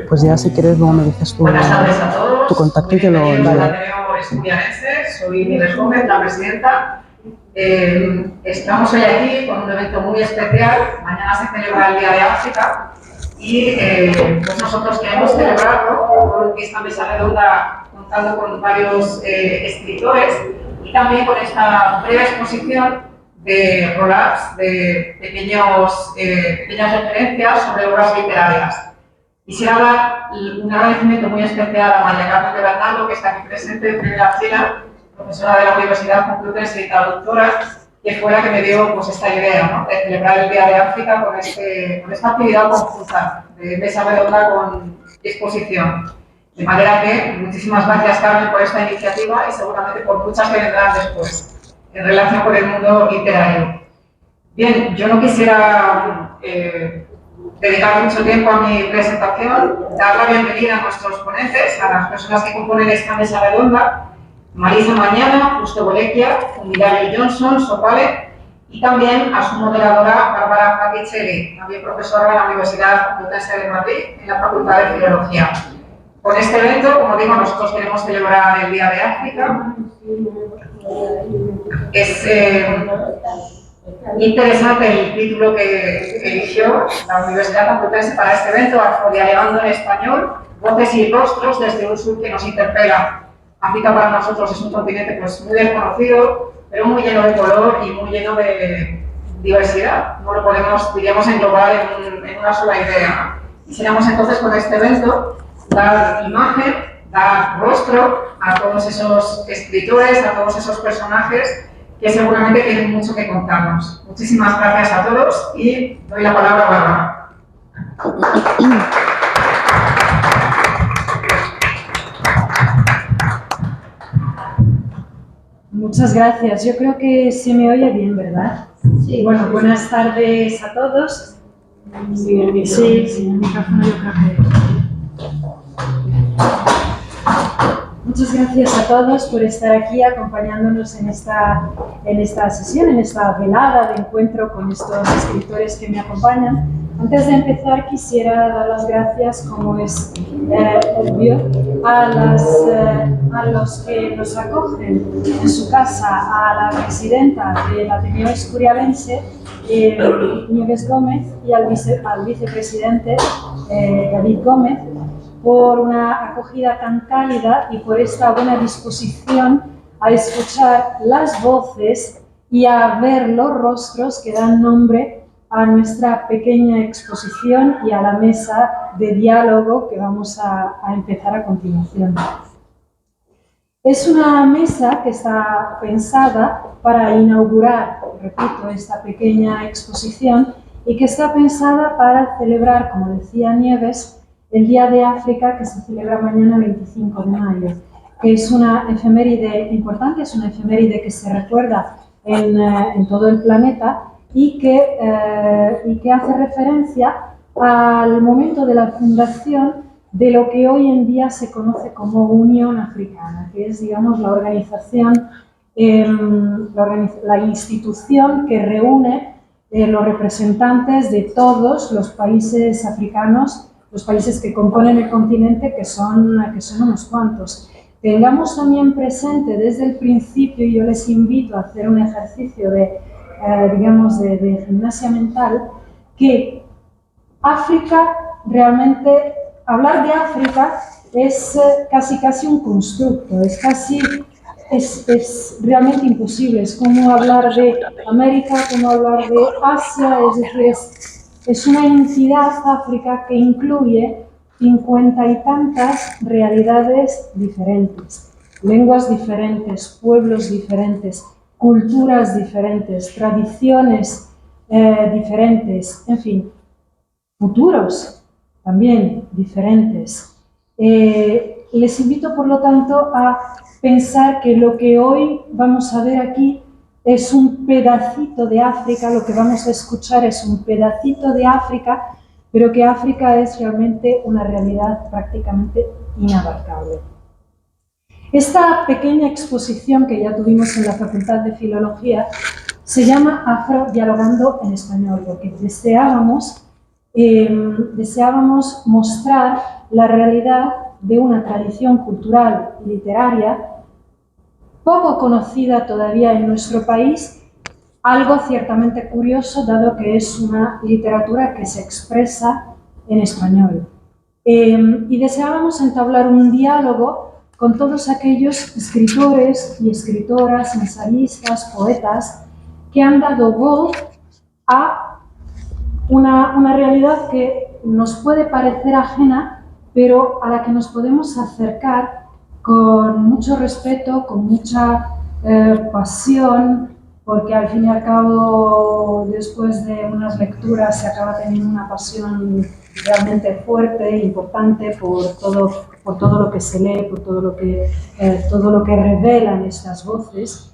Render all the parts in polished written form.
pues ya si quieres luego me dices Buenas tardes a todos. tu contacto y te lo envío. Bienvenidos al Ateneo Estudianense, soy Nieves Gómez, la presidenta. Estamos hoy aquí con un evento muy especial. Mañana se celebra el Día de África y pues nosotros queremos celebrarlo con esta mesa redonda contando con varios escritores y también con esta breve exposición de roll-ups, de pequeñas referencias sobre obras literarias. Quisiera dar un agradecimiento muy especial a María Carmen de Bernardo, que está aquí presente en primera fila, profesora de la Universidad Complutense y traductora, que fue la que me dio pues, esta idea, ¿no?, de celebrar el Día de África con esta actividad conjunta de mesa redonda con exposición. De manera que muchísimas gracias, Carmen, por esta iniciativa y seguramente por muchas que vendrán después en relación con el mundo literario. Bien, yo no quisiera dedicar mucho tiempo a mi presentación, dar la bienvenida a nuestros ponentes, a las personas que componen esta mesa redonda: Marisa Mañana, Justo Bolecchia, Dario Johnson, Sopale, y también a su moderadora Bárbara Fatticelli, también profesora en la Universidad Complutense de Madrid, en la Facultad de Filología. Con este evento, como digo, nosotros queremos celebrar el Día de África. Es interesante el título que eligió la Universidad Complutense para este evento: Afrodialogando en español, voces y rostros desde un sur que nos interpela. África para nosotros es un continente pues, muy desconocido, pero muy lleno de color y muy lleno de diversidad. No lo podemos, diríamos, englobar en una sola idea. Quisiéramos entonces con este evento dar imagen, dar rostro a todos esos escritores, a todos esos personajes que seguramente tienen mucho que contarnos. Muchísimas gracias a todos y doy la palabra a Bárbara. Muchas gracias. Yo creo que se me oye bien, ¿verdad? Sí. Bueno, buenas tardes a todos. Sí, el micrófono yo creo que... Muchas gracias a todos por estar aquí acompañándonos en esta sesión, en esta velada de encuentro con estos escritores que me acompañan. Antes de empezar, quisiera dar las gracias, como es obvio, a los que nos acogen en su casa, a la presidenta del Ateneo Escurialense, Nieves Gómez, y al vicepresidente, David Gómez, por una acogida tan cálida y por esta buena disposición a escuchar las voces y a ver los rostros que dan nombre a nuestra pequeña exposición y a la mesa de diálogo que vamos a empezar a continuación. Es una mesa que está pensada para inaugurar, repito, esta pequeña exposición y que está pensada para celebrar, como decía Nieves, el Día de África, que se celebra mañana 25 de mayo, que es una efeméride importante, es una efeméride que se recuerda en todo el planeta y que hace referencia al momento de la fundación de lo que hoy en día se conoce como Unión Africana, que es, digamos, la organización, la institución que reúne los representantes de todos los países africanos, los países que componen el continente, que son unos cuantos. Tengamos también presente desde el principio, y yo les invito a hacer un ejercicio de gimnasia mental, que África, realmente, hablar de África es casi un constructo, es realmente imposible. Es como hablar de América, como hablar de Asia, es decir, es una entidad, África, que incluye 50 y tantas realidades diferentes, lenguas diferentes, pueblos diferentes, culturas diferentes, tradiciones diferentes, en fin, futuros también diferentes. Les invito, por lo tanto, a pensar que lo que hoy vamos a ver aquí es un pedacito de África, lo que vamos a escuchar es un pedacito de África, pero que África es realmente una realidad prácticamente inabarcable. Esta pequeña exposición que ya tuvimos en la Facultad de Filología se llama Afrodialogando en español, porque deseábamos deseábamos mostrar la realidad de una tradición cultural y literaria poco conocida todavía en nuestro país, algo ciertamente curioso dado que es una literatura que se expresa en español. Y deseábamos entablar un diálogo con todos aquellos escritores y escritoras, ensayistas, poetas que han dado voz a una realidad que nos puede parecer ajena, pero a la que nos podemos acercar con mucho respeto, con mucha pasión, porque al fin y al cabo, después de unas lecturas, se acaba teniendo una pasión realmente fuerte e importante por todo lo que se lee, por todo lo que revelan estas voces.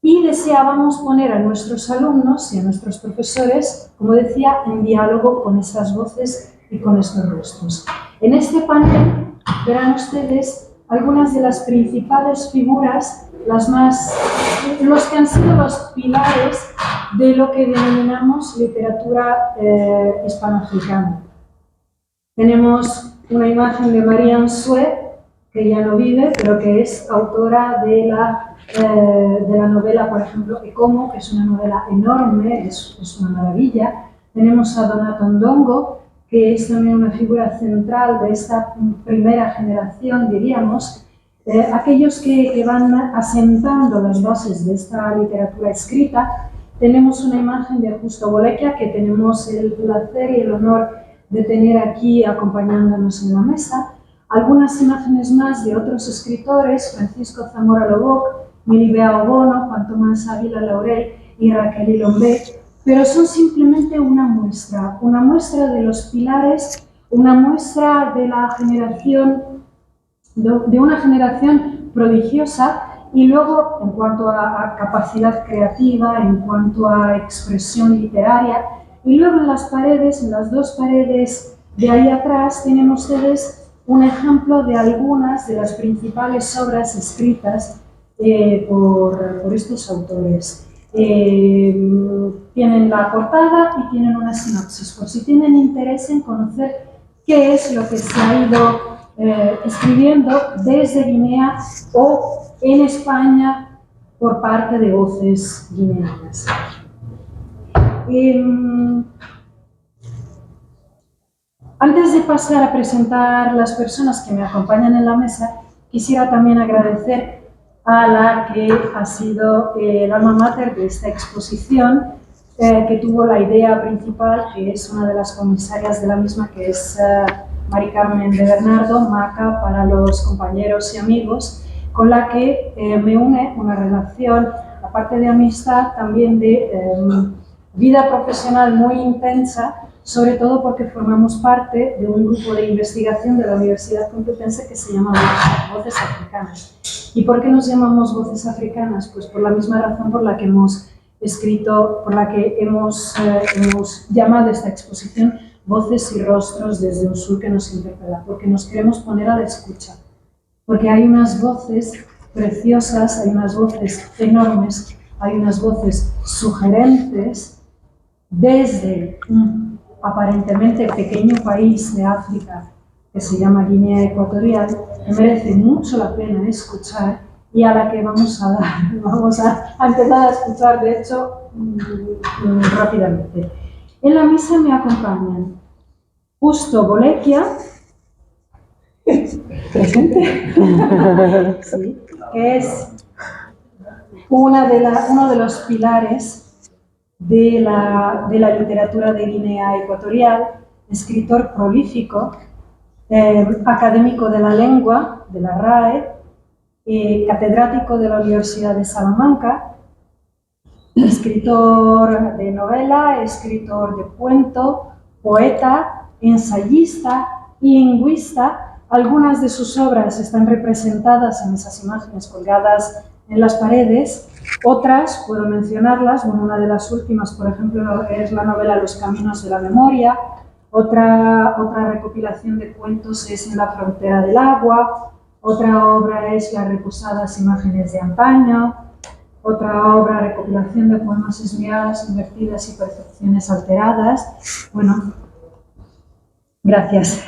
Y deseábamos poner a nuestros alumnos y a nuestros profesores, como decía, en diálogo con estas voces y con estos rostros. En este panel verán ustedes algunas de las principales figuras, los que han sido los pilares de lo que denominamos literatura hispanoafricana. Tenemos una imagen de Marianne Sue, que ya no vive, pero que es autora de la novela, por ejemplo, Ekomo, que es una novela enorme, es una maravilla. Tenemos a Donato Ndongo, que es también una figura central de esta primera generación, diríamos, aquellos que van asentando las bases de esta literatura escrita. Tenemos una imagen de Justo Bolequia, que tenemos el placer y el honor de tener aquí acompañándonos en la mesa. Algunas imágenes más de otros escritores, Francisco Zamora Loboc, Milibea Obono, Juan Tomás Ávila Laurel y Raquel Ilombé, pero son simplemente una muestra de los pilares, una muestra de la generación, de una generación prodigiosa, y luego en cuanto a capacidad creativa, en cuanto a expresión literaria, y luego en las paredes, en las dos paredes de ahí atrás, tienen ustedes un ejemplo de algunas de las principales obras escritas por estos autores. Tienen la portada y tienen una sinopsis, por si tienen interés en conocer qué es lo que se ha ido escribiendo desde Guinea o en España por parte de voces guineanas. Antes de pasar a presentar las personas que me acompañan en la mesa, quisiera también agradecer a la que ha sido el alma mater de esta exposición, que tuvo la idea principal, que es una de las comisarias de la misma, que es Mari Carmen de Bernardo, Maca para los compañeros y amigos, con la que me une una relación, aparte de amistad, también de vida profesional muy intensa, sobre todo porque formamos parte de un grupo de investigación de la Universidad Complutense que se llama Voces Africanas. ¿Y por qué nos llamamos Voces Africanas? Pues por la misma razón por la que hemos escrito, por la que hemos llamado esta exposición Voces y Rostros desde un sur que nos interpela, porque nos queremos poner a la escucha, porque hay unas voces preciosas, hay unas voces enormes, hay unas voces sugerentes desde un aparentemente pequeño país de África que se llama Guinea Ecuatorial, que merece mucho la pena escuchar y a la que vamos a empezar a escuchar, de hecho, rápidamente. En la misa me acompañan Justo Bolequia, presente, sí, que es uno de los pilares de la literatura de Guinea Ecuatorial, escritor prolífico, académico de la lengua, de la RAE, catedrático de la Universidad de Salamanca, escritor de novela, escritor de cuento, poeta, ensayista y lingüista. Algunas de sus obras están representadas en esas imágenes colgadas en las paredes. Otras, puedo mencionarlas, bueno, una de las últimas, por ejemplo, es la novela Los Caminos de la Memoria. Otra recopilación de cuentos es En la Frontera del Agua. Otra obra es Las Reposadas Imágenes de Antaño. Otra obra, recopilación de poemas esmiadas, invertidas y percepciones alteradas. Bueno, Gracias.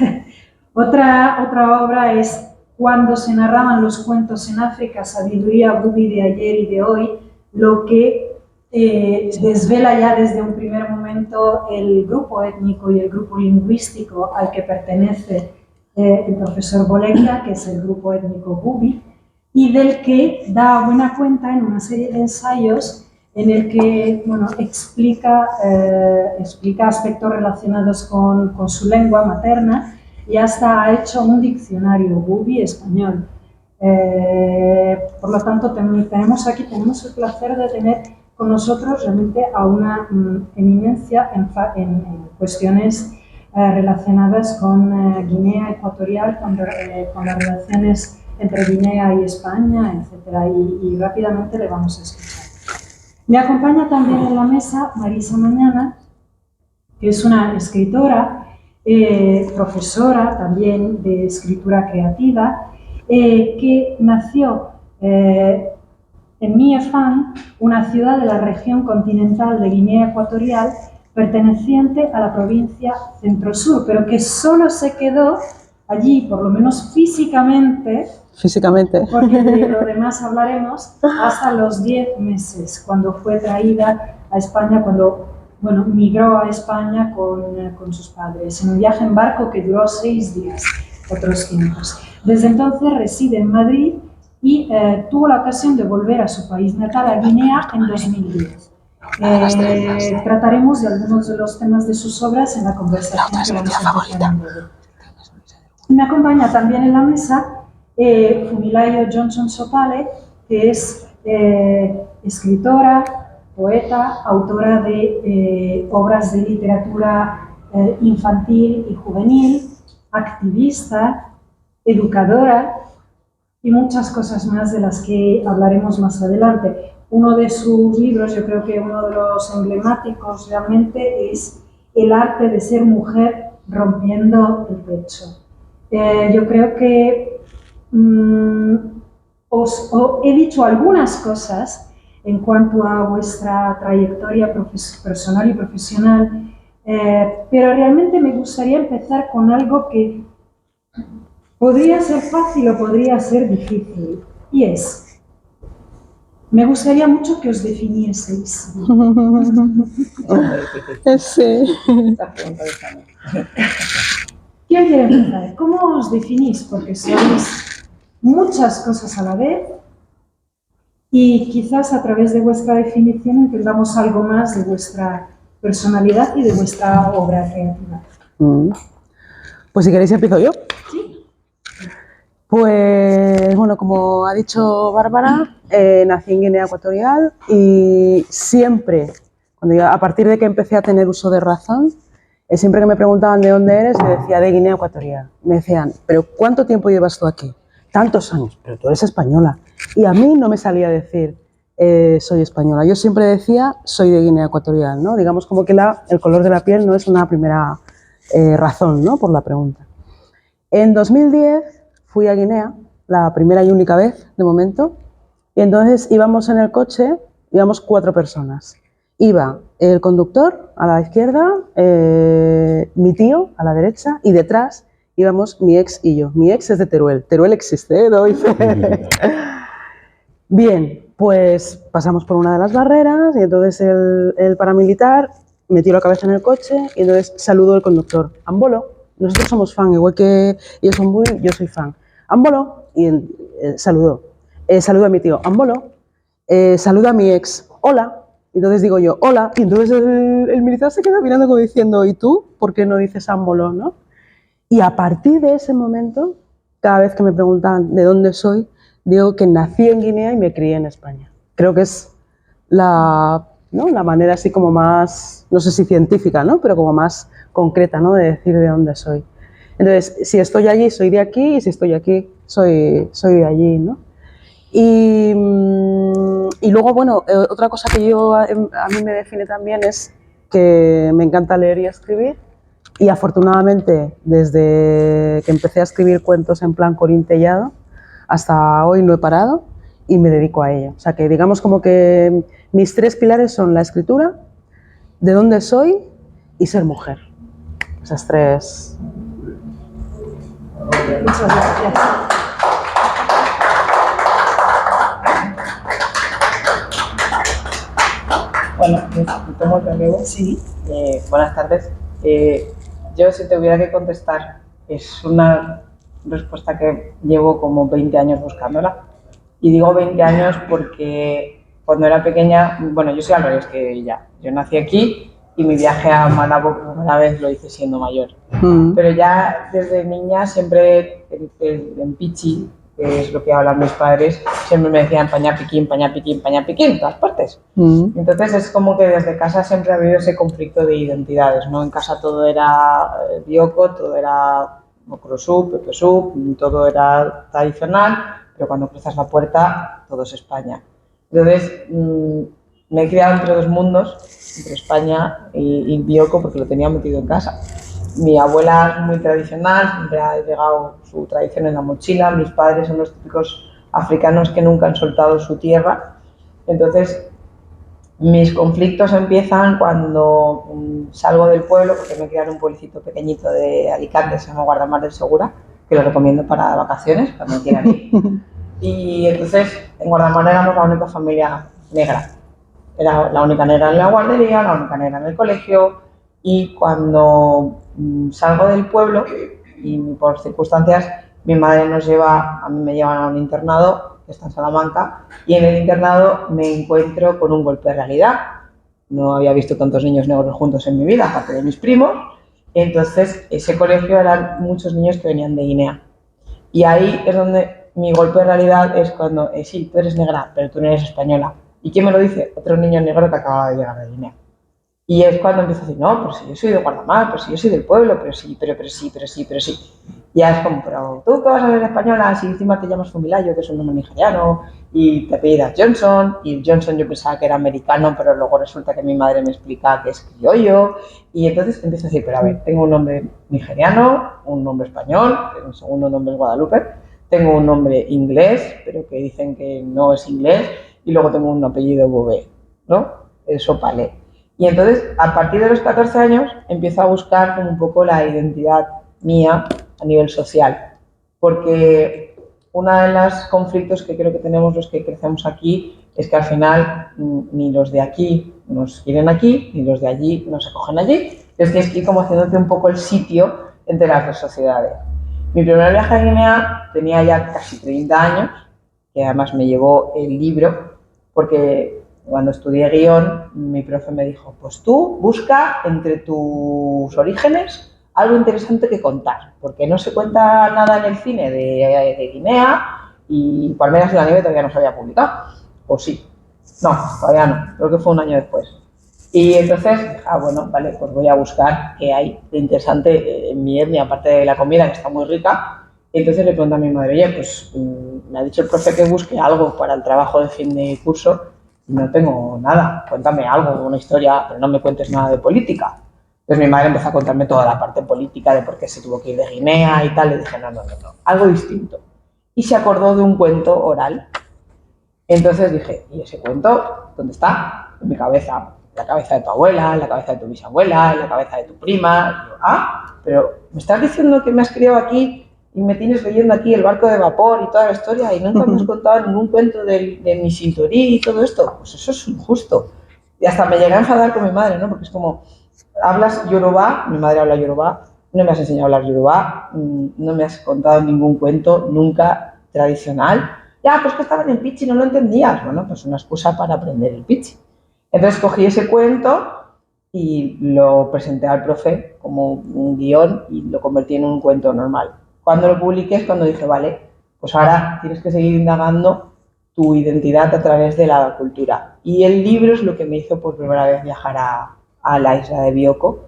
Otra obra es Cuando se narraban los cuentos en África, sabiduría bubi de ayer y de hoy, lo que desvela ya desde un primer momento el grupo étnico y el grupo lingüístico al que pertenece el profesor Boleckia, que es el grupo étnico bubi, y del que da buena cuenta en una serie de ensayos en el que explica aspectos relacionados con su lengua materna y hasta ha hecho un diccionario bubi español. Por lo tanto, tenemos el placer de tener con nosotros realmente a una eminencia en cuestiones relacionadas con Guinea Ecuatorial, con las relaciones entre Guinea y España, etc. Y rápidamente le vamos a escuchar. Me acompaña también en la mesa Marisa Mañana, que es una escritora, profesora también de escritura creativa, que nació en Miefan, una ciudad de la región continental de Guinea Ecuatorial, perteneciente a la provincia Centro-Sur, pero que solo se quedó allí, por lo menos físicamente, porque de lo demás hablaremos, hasta los 10 meses, cuando fue traída a España, cuando migró a España con sus padres, en un viaje en barco que duró 6 días, otros tiempos. Desde entonces reside en Madrid y tuvo la ocasión de volver a su país natal, a Guinea, en 2010. Trataremos de algunos de los temas de sus obras en la conversación que vamos a empezar en breve. Me acompaña también en la mesa Fumilayo Johnson Sopale, que es escritora, poeta, autora de obras de literatura infantil y juvenil, activista, educadora y muchas cosas más de las que hablaremos más adelante. Uno de sus libros, yo creo que uno de los emblemáticos realmente, es El arte de ser mujer rompiendo el pecho. Yo creo que os he dicho algunas cosas en cuanto a vuestra trayectoria personal y profesional, pero realmente me gustaría empezar con algo que podría ser fácil o podría ser difícil, y es, me gustaría mucho que os definieseis. Sí. ¿Quién quiere empezar? ¿Cómo os definís? Porque sois muchas cosas a la vez y quizás a través de vuestra definición entendamos algo más de vuestra personalidad y de vuestra obra creativa. Pues si queréis empiezo yo. ¿Sí? Pues bueno, como ha dicho Bárbara, nací en Guinea Ecuatorial y siempre, a partir de que empecé a tener uso de razón, siempre que me preguntaban de dónde eres, yo decía de Guinea Ecuatorial. Me decían, ¿pero cuánto tiempo llevas tú aquí? Tantos años, pero tú eres española. Y a mí no me salía a decir, soy española. Yo siempre decía, soy de Guinea Ecuatorial, ¿no? Digamos como que el color de la piel no es una primera razón, ¿no? Por la pregunta. En 2010 fui a Guinea, la primera y única vez, de momento, y entonces íbamos en el coche, íbamos 4 personas. Iba el conductor a la izquierda, mi tío a la derecha y detrás íbamos mi ex y yo. Mi ex es de Teruel. Teruel existe, doy fe. Bien, pues pasamos por una de las barreras y entonces el paramilitar metió la cabeza en el coche y entonces saludó el conductor. Ambolo, nosotros somos fan, igual que ellos son muy, yo soy fan. Ambolo, y saludó. Saluda a mi tío. Ambolo, saluda a mi ex. Hola. Entonces digo yo, hola, y entonces el militar se queda mirando como diciendo, ¿y tú? ¿Por qué no dices Ámbolo, no? Y a partir de ese momento, cada vez que me preguntan de dónde soy, digo que nací en Guinea y me crié en España. Creo que es la manera así como más, no sé si científica, ¿no? Pero como más concreta, ¿no? De decir de dónde soy. Entonces, si estoy allí, soy de aquí, y si estoy aquí, soy de allí, ¿no? Y luego, bueno, otra cosa que a mí me define también es que me encanta leer y escribir y afortunadamente desde que empecé a escribir cuentos en plan corintellado hasta hoy no he parado y me dedico a ello. O sea que digamos como que mis 3 pilares son la escritura, de dónde soy y ser mujer. Esas 3 Muchas gracias. Bueno, pues tomo el relevo. Sí. Buenas tardes. Yo, si te hubiera que contestar, es una respuesta que llevo como 20 años buscándola. Y digo 20 años porque cuando era pequeña, bueno, yo soy al revés que ella. Yo nací aquí y mi viaje a Malabo por primera vez lo hice siendo mayor. Pero ya desde niña siempre en Pichi, que es lo que hablan mis padres, siempre me decían pañapiquín, pañapiquín, pañapiquín, en todas partes. Entonces es como que desde casa siempre ha habido ese conflicto de identidades, ¿no? En casa todo era bioko, todo era mocrosup, pepesup, todo era tradicional, pero cuando cruzas la puerta todo es España. Entonces me he criado entre dos mundos, entre España y bioko, porque lo tenía metido en casa. Mi abuela es muy tradicional, siempre ha llegado su tradición en la mochila. Mis padres son los típicos africanos que nunca han soltado su tierra. Entonces, mis conflictos empiezan cuando salgo del pueblo, porque me criaron en un pueblecito pequeñito de Alicante, se llama Guardamar del Segura, que lo recomiendo para vacaciones, cuando quieran ir. Y entonces, en Guardamar éramos la única familia negra. Era la única negra en la guardería, la única negra en el colegio. Y cuando salgo del pueblo y por circunstancias mi madre nos lleva, a mí me llevan a un internado que está en Salamanca, y en el internado me encuentro con un golpe de realidad. No había visto tantos niños negros juntos en mi vida, aparte de mis primos. Entonces ese colegio eran muchos niños que venían de Guinea. Y ahí es donde mi golpe de realidad es cuando, sí, tú eres negra, pero tú no eres española. ¿Y quién me lo dice? Otro niño negro que acaba de llegar de Guinea. Y es cuando empiezo a decir, no, pero si yo soy de Guardamar, pero si yo soy del pueblo, pero sí. Ya es como, pero tú que vas a ser española, si encima te llamas Fumilayo, que es un nombre nigeriano, y te apellidas Johnson, y Johnson yo pensaba que era americano, pero luego resulta que mi madre me explica que es criollo, y entonces empiezo a decir, pero a ver, tengo un nombre nigeriano, un nombre español, que mi segundo nombre es Guadalupe, tengo un nombre inglés, pero que dicen que no es inglés, y luego tengo un apellido Bové, ¿no? Sopale. Y entonces, a partir de los 14 años, empiezo a buscar como un poco la identidad mía a nivel social. Porque uno de los conflictos que creo que tenemos los que crecemos aquí es que al final ni los de aquí nos quieren aquí, ni los de allí nos acogen allí. Es que estoy como haciéndote un poco el sitio entre las dos sociedades. Mi primer viaje a Guinea tenía ya casi 30 años, que además me llevó el libro, porque cuando estudié guión, mi profe me dijo, pues tú busca entre tus orígenes algo interesante que contar, porque no se cuenta nada en el cine de Guinea y Palmeras y la nieve todavía no se había publicado. ¿O sí? No, todavía no, creo que fue un año después. Y entonces dije, bueno, vale, pues voy a buscar qué hay de interesante en mi etnia, aparte de la comida, que está muy rica. Y entonces le pregunto a mi madre, oye, pues me ha dicho el profe que busque algo para el trabajo de fin de curso. No tengo nada, cuéntame algo, una historia, pero no me cuentes nada de política. Entonces mi madre empezó a contarme toda la parte política de por qué se tuvo que ir de Guinea y tal. Le dije, no, algo distinto. Y se acordó de un cuento oral. Entonces dije, ¿y ese cuento dónde está? En mi cabeza. En la cabeza de tu abuela, en la cabeza de tu bisabuela, en la cabeza de tu prima. Y yo, pero me estás diciendo que me has criado aquí y me tienes leyendo aquí El barco de vapor y toda la historia y nunca me has contado ningún cuento de mi sintorí y todo esto. Pues eso es injusto. Y hasta me llegué a enfadar con mi madre, ¿no? Porque es como, hablas yorubá, mi madre habla yorubá, no me has enseñado a hablar yorubá, no me has contado ningún cuento nunca tradicional. Ya, pues que estaban en Pichi, no lo entendías. Bueno, pues una excusa para aprender el Pichi. Entonces cogí ese cuento y lo presenté al profe como un guión y lo convertí en un cuento normal. Cuando lo publiqué es cuando dije, vale, pues ahora tienes que seguir indagando tu identidad a través de la cultura. Y el libro es lo que me hizo por primera vez viajar a la isla de Bioko,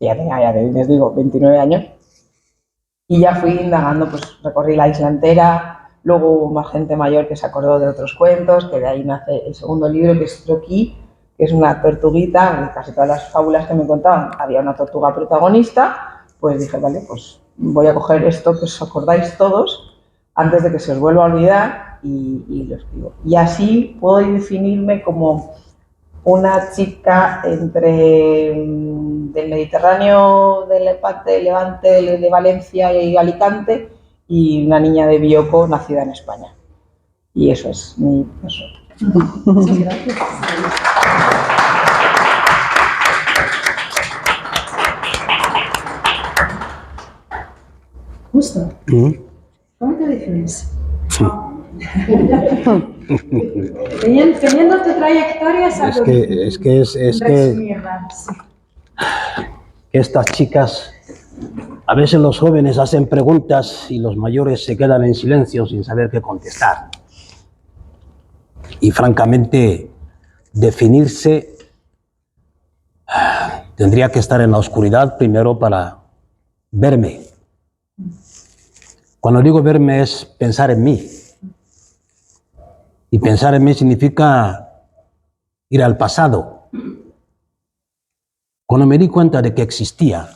que ya tenía, les digo, 29 años, y ya fui indagando, pues recorrí la isla entera, luego hubo más gente mayor que se acordó de otros cuentos, que de ahí nace el segundo libro, que es Troquí, que es una tortuguita, en casi todas las fábulas que me contaban había una tortuga protagonista, pues dije, vale, pues voy a coger esto que os acordáis todos antes de que se os vuelva a olvidar y lo escribo. Y así puedo definirme como una chica entre del Mediterráneo, del Levante, de Valencia y Alicante, y una niña de Bioko nacida en España. Y eso es mi profesor. Muchas gracias. Justo. ¿Cómo te defines? Teniendo tu trayectoria, Es que resumirla, sí. estas chicas, a veces los jóvenes hacen preguntas y los mayores se quedan en silencio sin saber qué contestar. Y francamente, definirse tendría que estar en la oscuridad primero para verme. Cuando digo verme es pensar en mí. Y pensar en mí significa ir al pasado. Cuando me di cuenta de que existía,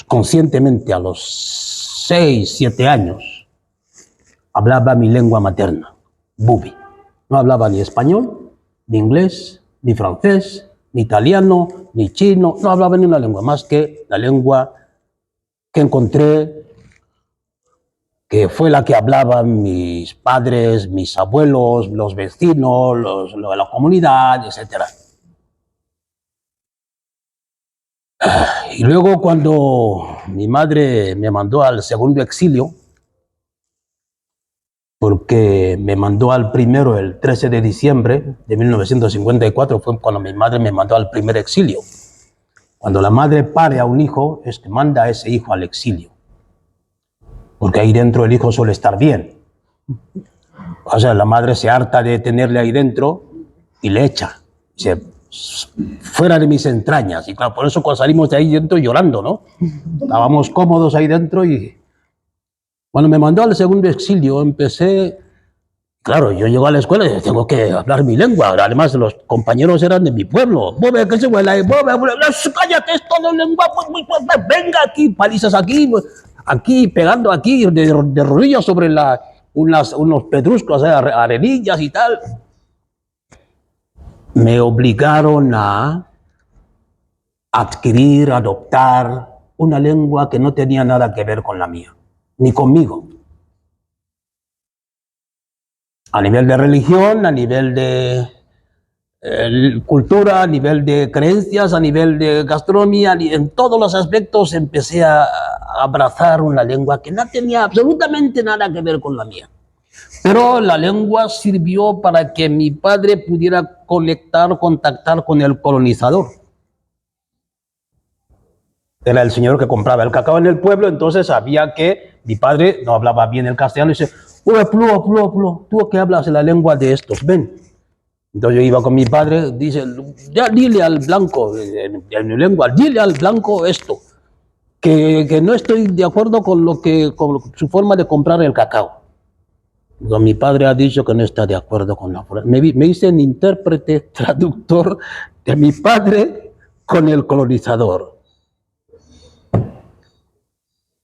conscientemente a los 6, 7 años, hablaba mi lengua materna, bubi. No hablaba ni español, ni inglés, ni francés, ni italiano, ni chino. No hablaba ni una lengua más que la lengua que encontré, que fue la que hablaban mis padres, mis abuelos, los vecinos, los de la comunidad, etc. Y luego cuando mi madre me mandó al segundo exilio, porque me mandó al primero el 13 de diciembre de 1954, fue cuando mi madre me mandó al primer exilio. Cuando la madre pare a un hijo, es que manda a ese hijo al exilio. Porque ahí dentro el hijo suele estar bien. O sea, la madre se harta de tenerle ahí dentro y le echa. Dice, fuera de mis entrañas. Y claro, por eso cuando salimos de ahí dentro llorando, ¿no? Estábamos cómodos ahí dentro y... Cuando me mandó al segundo exilio, empecé... Claro, yo llego a la escuela y tengo que hablar mi lengua. Además, los compañeros eran de mi pueblo. Bobe, que se vuela ahí, bobe, cállate, es todo lengua. Venga aquí, palizas aquí, aquí, pegando aquí, de rodillas sobre unos pedruscos, arenillas y tal. Me obligaron a adquirir, adoptar una lengua que no tenía nada que ver con la mía, ni conmigo. A nivel de religión, a nivel de cultura, a nivel de creencias, a nivel de gastronomía, en todos los aspectos empecé a abrazar una lengua que no tenía absolutamente nada que ver con la mía. Pero la lengua sirvió para que mi padre pudiera contactar con el colonizador. Era el señor que compraba el cacao en el pueblo, entonces sabía que mi padre no hablaba bien el castellano y dice, tú que hablas la lengua de estos, ven. Entonces yo iba con mi padre, dice, ya dile al blanco, en mi lengua, dile al blanco esto, que no estoy de acuerdo con su forma de comprar el cacao. Entonces, mi padre ha dicho que no está de acuerdo con la forma. Me hice un intérprete, traductor de mi padre con el colonizador.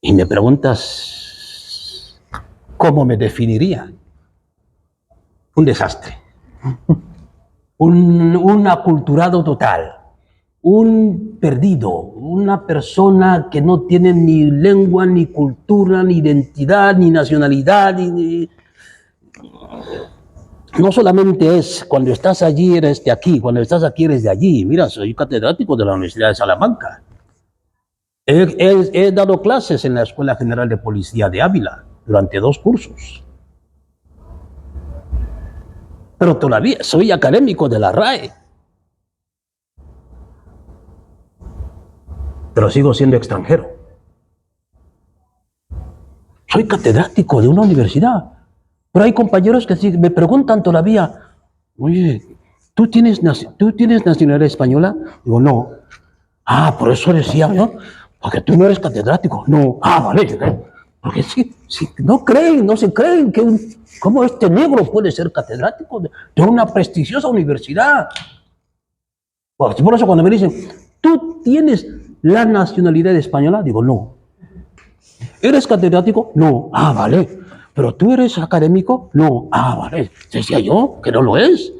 Y me preguntas, ¿cómo me definiría? Un desastre. Un aculturado total. Un perdido. Una persona que no tiene ni lengua, ni cultura, ni identidad, ni nacionalidad. No solamente es cuando estás allí eres de aquí, cuando estás aquí eres de allí. Mira, soy catedrático de la Universidad de Salamanca. He dado clases en la Escuela General de Policía de Ávila durante 2 cursos. Pero todavía soy académico de la RAE. Pero sigo siendo extranjero. Soy catedrático de una universidad. Pero hay compañeros que me preguntan todavía, oye, ¿tú tienes nacionalidad española? Digo, no. Ah, por eso decía, ¿no? Porque tú no eres catedrático. No. Ah, vale. Porque sí, no se creen que ¿cómo este negro puede ser catedrático de una prestigiosa universidad? Por eso cuando me dicen, ¿tú tienes la nacionalidad española? Digo, no. ¿Eres catedrático? No. Ah, vale. ¿Pero tú eres académico? No. Ah, vale. Decía yo que no lo es.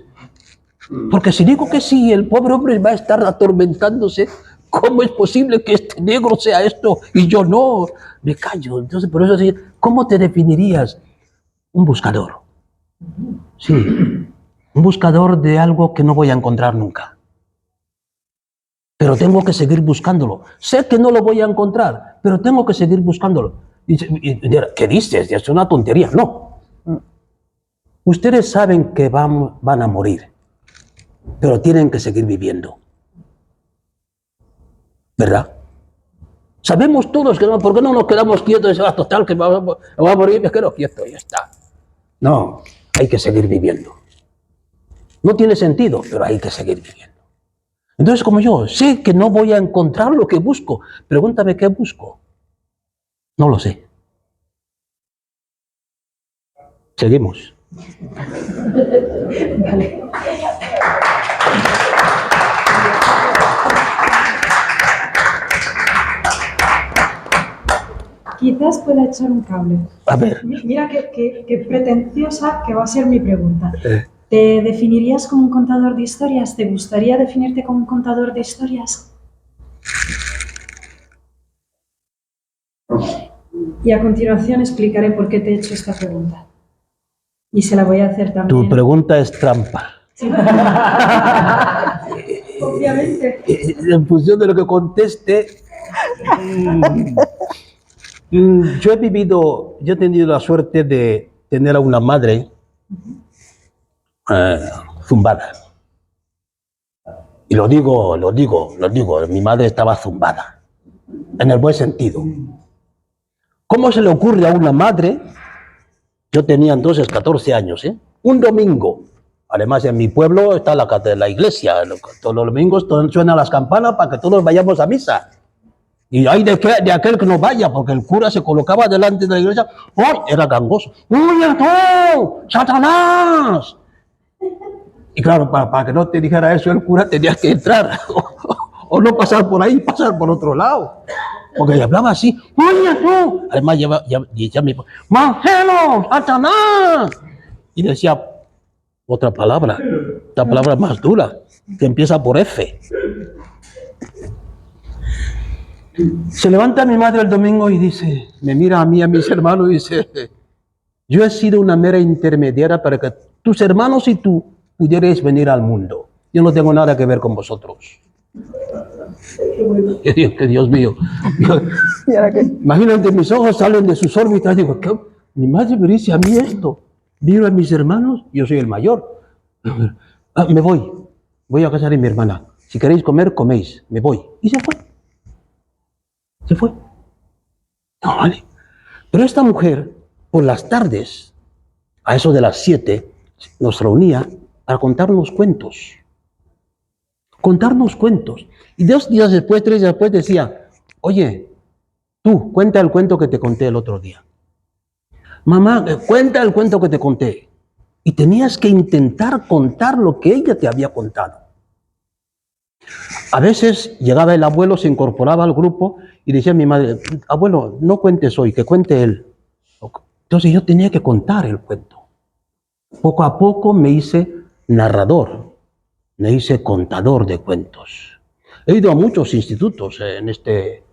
Porque si digo que sí, el pobre hombre va a estar atormentándose ¿Cómo es posible que este negro sea esto y yo no? Me callo. Entonces, por eso decía, ¿cómo te definirías? Un buscador. Sí, un buscador de algo que no voy a encontrar nunca. Pero tengo que seguir buscándolo. Sé que no lo voy a encontrar, pero tengo que seguir buscándolo. ¿Qué dices? Es una tontería. No. Ustedes saben que van a morir, pero tienen que seguir viviendo. ¿Verdad? Sabemos todos que no, ¿por qué no nos quedamos quietos? Total, que va a morir, me quedo quieto y ya está. No, hay que seguir viviendo. No tiene sentido, pero hay que seguir viviendo. Entonces, como yo sé que no voy a encontrar lo que busco, pregúntame qué busco. No lo sé. Seguimos. Vale. Quizás pueda echar un cable. A ver. Mira qué pretenciosa que va a ser mi pregunta. ¿Te definirías como un contador de historias? ¿Te gustaría definirte como un contador de historias? Y a continuación explicaré por qué te he hecho esta pregunta. Y se la voy a hacer también. Tu pregunta es trampa. Sí. Obviamente. En función de lo que conteste, yo he tenido la suerte de tener a una madre zumbada. Y lo digo, mi madre estaba zumbada, en el buen sentido. ¿Cómo se le ocurre a una madre? Yo tenía entonces 14 años, un domingo. Además, en mi pueblo está la iglesia. Todos los domingos suenan las campanas para que todos vayamos a misa. Y hay de aquel que no vaya, porque el cura se colocaba delante de la iglesia. ¡Oh! Era gangoso. ¡Oye tú, Satanás! Y claro, para que no te dijera eso el cura, tenías que entrar. O no pasar por ahí, pasar por otro lado. Porque le hablaba así. ¡Oye tú! Además, decía mi padre, ¡Marcelo, Satanás! Y decía otra palabra, la palabra más dura, que empieza por F. Se levanta mi madre el domingo y dice, me mira a mí, a mis hermanos y dice, yo he sido una mera intermediaria para que tus hermanos y tú pudierais venir al mundo. Yo no tengo nada que ver con vosotros. Que Dios mío. Imagínate, mis ojos salen de sus órbitas. Digo, ¿qué? Mi madre me dice a mí esto. Miro a mis hermanos, yo soy el mayor. Me voy a casa de mi hermana. Si queréis comer, coméis. Me voy. Y se fue. Se fue. No, vale. Pero esta mujer, por las tardes, a eso de las 7, nos reunía para contarnos cuentos. Contarnos cuentos. Y 2 días después, 3 días después decía, oye, tú, cuenta el cuento que te conté el otro día. Mamá, cuenta el cuento que te conté. Y tenías que intentar contar lo que ella te había contado. A veces llegaba el abuelo, se incorporaba al grupo y decía a mi madre, abuelo, no cuentes hoy, que cuente él. Entonces yo tenía que contar el cuento. Poco a poco me hice narrador, me hice contador de cuentos. He ido a muchos institutos en este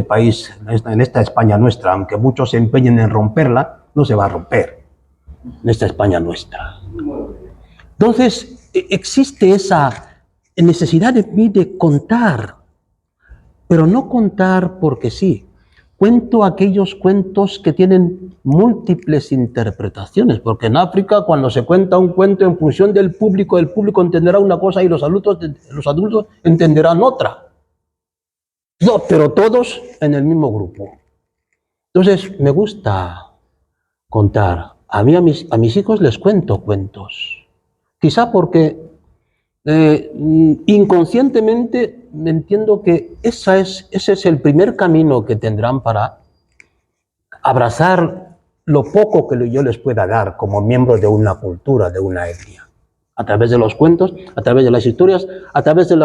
país, en esta España nuestra, aunque muchos se empeñen en romperla, no se va a romper, en esta España nuestra. Entonces, existe esa necesidad de mí de contar, pero no contar porque sí. Cuento aquellos cuentos que tienen múltiples interpretaciones, porque en África cuando se cuenta un cuento en función del público entenderá una cosa y los adultos entenderán otra. No, pero todos en el mismo grupo. Entonces me gusta contar. A mis hijos les cuento cuentos. Quizá porque inconscientemente me entiendo que ese es el primer camino que tendrán para abrazar lo poco que yo les pueda dar como miembros de una cultura, de una etnia. A través de los cuentos, a través de las historias, a través de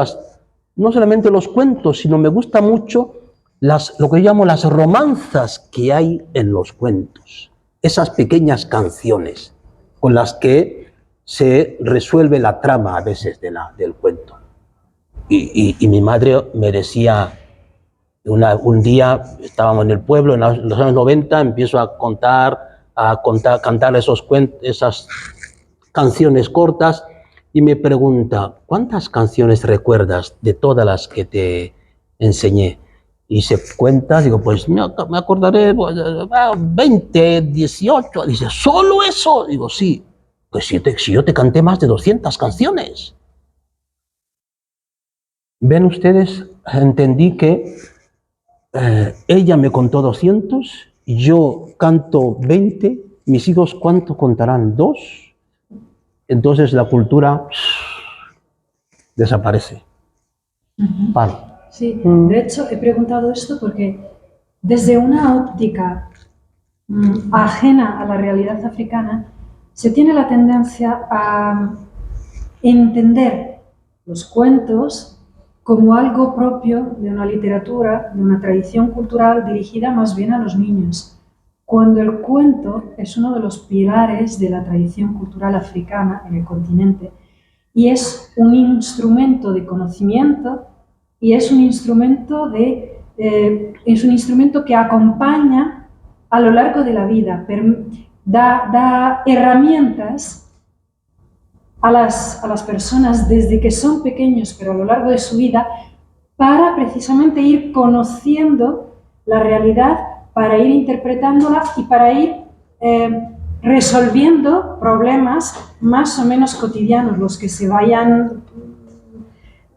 no solamente los cuentos, sino me gusta mucho lo que yo llamo las romanzas que hay en los cuentos. Esas pequeñas canciones con las que se resuelve la trama a veces del cuento. y mi madre me decía, un día estábamos en el pueblo, en los años 90, empiezo a cantar esas canciones cortas y me pregunta, ¿cuántas canciones recuerdas de todas las que te enseñé? Y se cuenta, digo, pues me acordaré, pues, 20, 18. Dice, ¿solo eso? Digo, sí. Pues si yo te canté más de 200 canciones. ¿Ven ustedes? Entendí que ella me contó 200, yo canto 20, mis hijos ¿cuánto contarán? 2. Entonces la cultura desaparece. Vale. Sí, de hecho he preguntado esto porque desde una óptica ajena a la realidad africana se tiene la tendencia a entender los cuentos como algo propio de una literatura, de una tradición cultural dirigida más bien a los niños, cuando el cuento es uno de los pilares de la tradición cultural africana en el continente y es un instrumento de conocimiento y es un instrumento que acompaña a lo largo de la vida, da herramientas a las personas desde que son pequeños, pero a lo largo de su vida, para precisamente ir conociendo la realidad, para ir interpretándola y para ir resolviendo problemas más o menos cotidianos,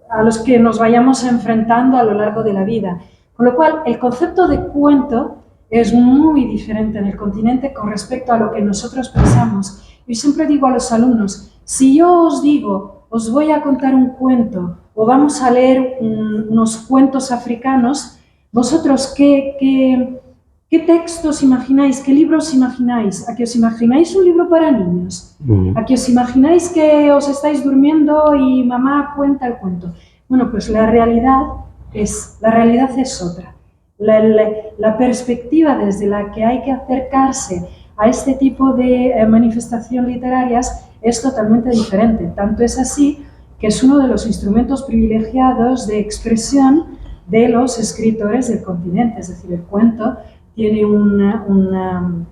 a los que nos vayamos enfrentando a lo largo de la vida. Con lo cual, el concepto de cuento es muy diferente en el continente con respecto a lo que nosotros pensamos. Yo siempre digo a los alumnos, si yo os digo, os voy a contar un cuento o vamos a leer unos cuentos africanos, vosotros ¿qué textos imagináis? ¿Qué libros imagináis? ¿A que os imagináis un libro para niños? ¿A que os imagináis que os estáis durmiendo y mamá cuenta el cuento? Bueno, pues la realidad es otra. La perspectiva desde la que hay que acercarse a este tipo de manifestaciones literarias es totalmente diferente. Tanto es así que es uno de los instrumentos privilegiados de expresión de los escritores del continente. Es decir, el cuento tiene una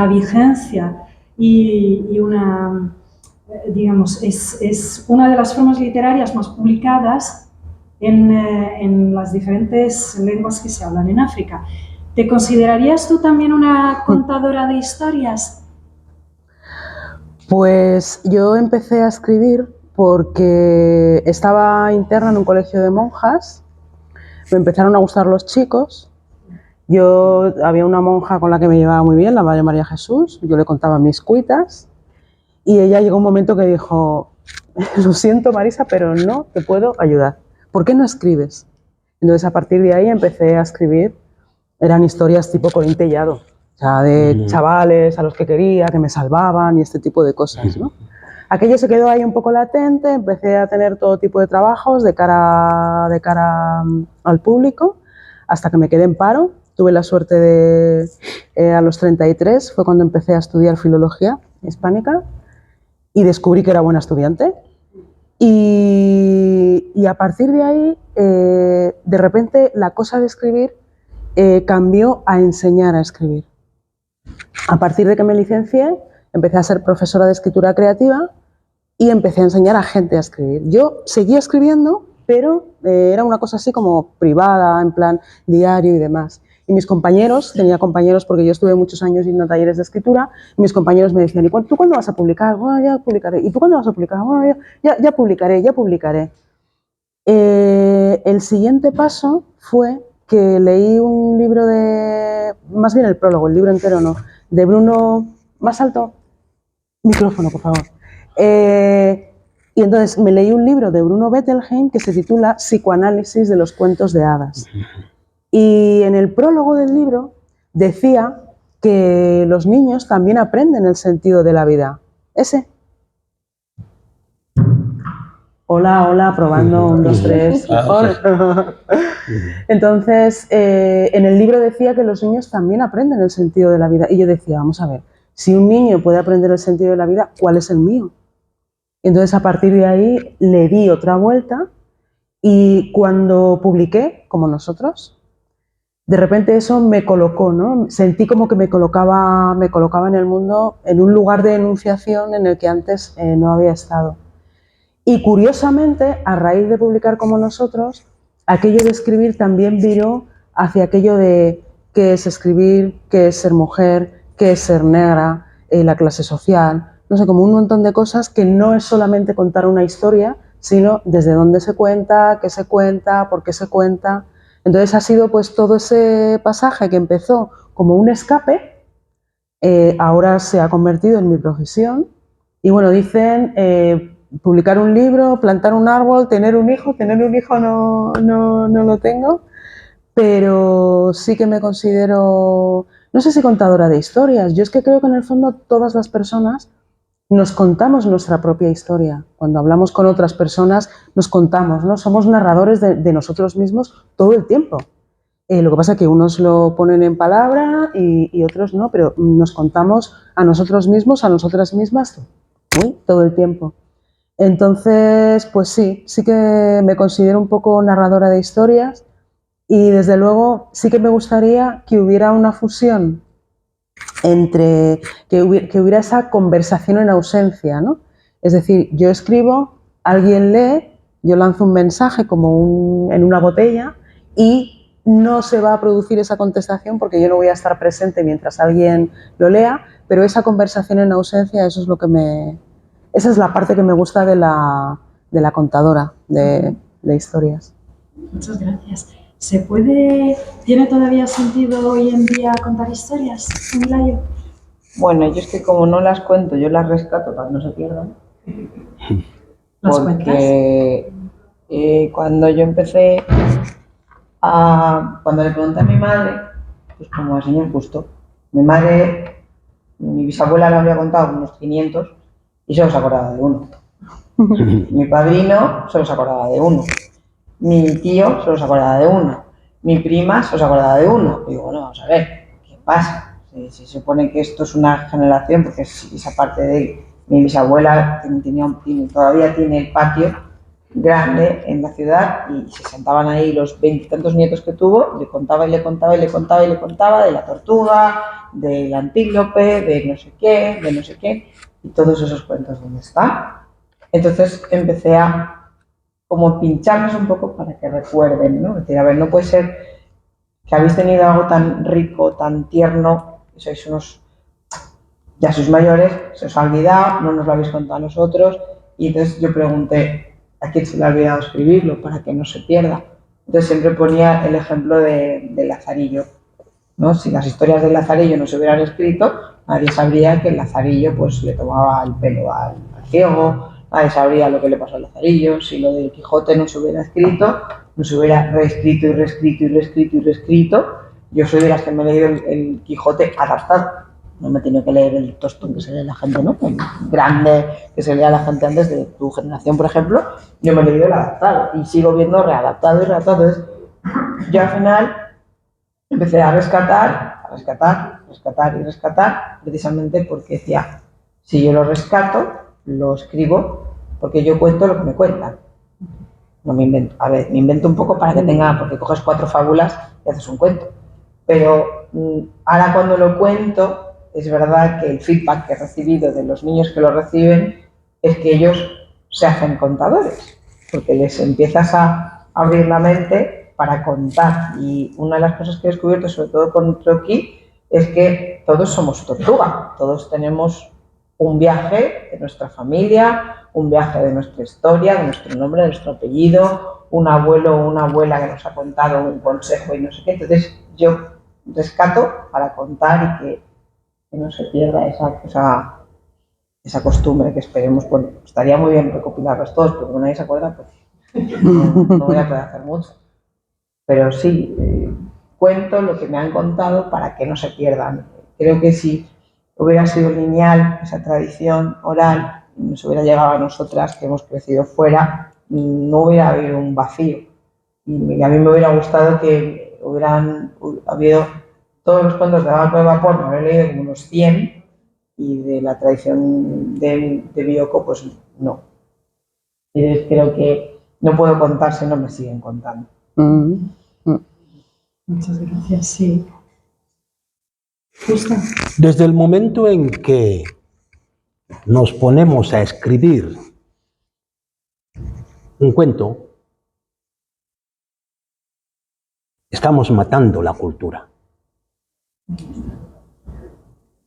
vigencia y una, digamos, es una de las formas literarias más publicadas en las diferentes lenguas que se hablan en África. ¿Te considerarías tú también una contadora de historias? Pues yo empecé a escribir porque estaba interna en un colegio de monjas, me empezaron a gustar los chicos. Había una monja con la que me llevaba muy bien, la Madre María Jesús, yo le contaba mis cuitas y ella llegó un momento que dijo, lo siento Marisa, pero no te puedo ayudar. ¿Por qué no escribes? Entonces a partir de ahí empecé a escribir, eran historias tipo Corín Tellado, o sea, de chavales a los que quería, que me salvaban y este tipo de cosas, ¿no? Aquello se quedó ahí un poco latente, empecé a tener todo tipo de trabajos de cara al público, hasta que me quedé en paro. Tuve la suerte de, a los 33, fue cuando empecé a estudiar filología hispánica y descubrí que era buena estudiante. Y a partir de ahí, de repente, la cosa de escribir cambió a enseñar a escribir. A partir de que me licencié, empecé a ser profesora de escritura creativa y empecé a enseñar a gente a escribir. Yo seguía escribiendo, pero era una cosa así como privada, en plan diario y demás. Y mis compañeros, tenía compañeros porque yo estuve muchos años yendo a talleres de escritura, y mis compañeros me decían, ¿y tú cuándo vas a publicar? Bueno, ya publicaré. ¿Y tú cuándo vas a publicar? Bueno, ya publicaré. El siguiente paso fue que leí un libro más bien el prólogo, el libro entero no, de Bruno, más alto, micrófono por favor. Y entonces me leí un libro de Bruno Bettelheim que se titula Psicoanálisis de los cuentos de hadas. Y en el prólogo del libro decía que los niños también aprenden el sentido de la vida. Ese. Hola, probando, 1, 2, 3. Entonces, en el libro decía que los niños también aprenden el sentido de la vida. Y yo decía, vamos a ver, si un niño puede aprender el sentido de la vida, ¿cuál es el mío? Entonces, a partir de ahí, le di otra vuelta Y cuando publiqué, como nosotros, de repente eso me colocó, ¿no? Sentí como que me colocaba en el mundo en un lugar de enunciación en el que antes no había estado. Y curiosamente, a raíz de publicar como nosotros, aquello de escribir también viró hacia aquello de qué es escribir, qué es ser mujer, qué es ser negra, la clase social, no sé, como un montón de cosas que no es solamente contar una historia, sino desde dónde se cuenta, qué se cuenta, por qué se cuenta. Entonces ha sido pues todo ese pasaje que empezó como un escape, ahora se ha convertido en mi profesión. Y bueno, dicen publicar un libro, plantar un árbol, tener un hijo no lo tengo, pero sí que me considero, no sé si contadora de historias. Yo es que creo que en el fondo todas las personas nos contamos nuestra propia historia. Cuando hablamos con otras personas nos contamos, ¿no? Somos narradores de nosotros mismos todo el tiempo. Lo que pasa es que unos lo ponen en palabra y otros no, pero nos contamos a nosotros mismos, a nosotras mismas, todo el tiempo. Entonces, pues sí que me considero un poco narradora de historias y desde luego sí que me gustaría que hubiera una fusión entre, que hubiera esa conversación en ausencia, ¿no? Es decir, yo escribo, alguien lee, yo lanzo un mensaje como en una botella y no se va a producir esa contestación porque yo no voy a estar presente mientras alguien lo lea, pero esa conversación en ausencia, eso es lo que esa es la parte que me gusta de la contadora de historias. Muchas gracias. ¿Tiene todavía sentido hoy en día contar historias en Layo? Bueno, yo es que como no las cuento, yo las rescato para que no se pierdan. ¿Las porque cuando yo empecé cuando le pregunté a mi madre, pues como al señor justo, mi bisabuela le había contado unos 500 y solo se acordaba de uno. Mi padrino solo se acordaba de uno. Mi tío solo se acordaba de uno. Mi prima solo se acordaba de uno. Y digo, bueno, vamos a ver, ¿qué pasa? Se supone que esto es una generación, porque esa parte de mi bisabuela todavía tiene el patio grande en la ciudad y se sentaban ahí los 20 y tantos nietos que tuvo, le contaba y le contaba y le contaba y le contaba de la tortuga, del antílope, de no sé qué, y todos esos cuentos, ¿dónde están? Entonces empecé a como pincharlos un poco para que recuerden, ¿no? Es decir, a ver, no puede ser que habéis tenido algo tan rico, tan tierno, ya sois mayores, se os ha olvidado, no nos lo habéis contado a nosotros, y entonces yo pregunté, ¿a quién se le ha olvidado escribirlo para que no se pierda? Entonces siempre ponía el ejemplo de Lazarillo, ¿no? Si las historias de Lazarillo no se hubieran escrito, nadie sabría que el Lazarillo pues, le tomaba el pelo al ciego, nadie sabría lo que le pasó al Lazarillo. Si lo del Quijote no se hubiera escrito, no se hubiera reescrito y reescrito y reescrito y reescrito. Yo soy de las que me he leído el Quijote adaptado. No me he tenido que leer el tostón que se lee la gente, ¿no? El grande que se leía la gente antes de tu generación, por ejemplo. Yo me he leído el adaptado y sigo viendo readaptado y readaptado. Entonces, yo al final empecé a rescatar, precisamente porque decía, si yo lo rescato, lo escribo, porque yo cuento lo que me cuentan. No me invento. A ver, me invento un poco para que tenga, porque coges 4 fábulas y haces un cuento. Pero ahora cuando lo cuento, es verdad que el feedback que he recibido de los niños que lo reciben es que ellos se hacen contadores, porque les empiezas a abrir la mente para contar. Y una de las cosas que he descubierto, sobre todo con Troqui, es que todos somos tortuga, todos tenemos un viaje de nuestra familia, un viaje de nuestra historia, de nuestro nombre, de nuestro apellido, un abuelo o una abuela que nos ha contado un consejo y no sé qué. Entonces yo rescato para contar y que no se pierda esa costumbre que esperemos. Bueno, estaría muy bien recopilarlos todos, pero como nadie se acuerda, pues no voy a poder hacer mucho. Pero sí, cuento lo que me han contado para que no se pierdan. Creo que si hubiera sido lineal esa tradición oral, nos hubiera llegado a nosotras que hemos crecido fuera, no hubiera habido un vacío. Y a mí me hubiera gustado que hubieran habido todos los cuentos de Barco de Vapor, me habré leído como unos 100, y de la tradición de Bioko, pues no. Entonces creo que no puedo contar si no me siguen contando. Muchas gracias, sí. Justo. Desde el momento en que nos ponemos a escribir un cuento, estamos matando la cultura.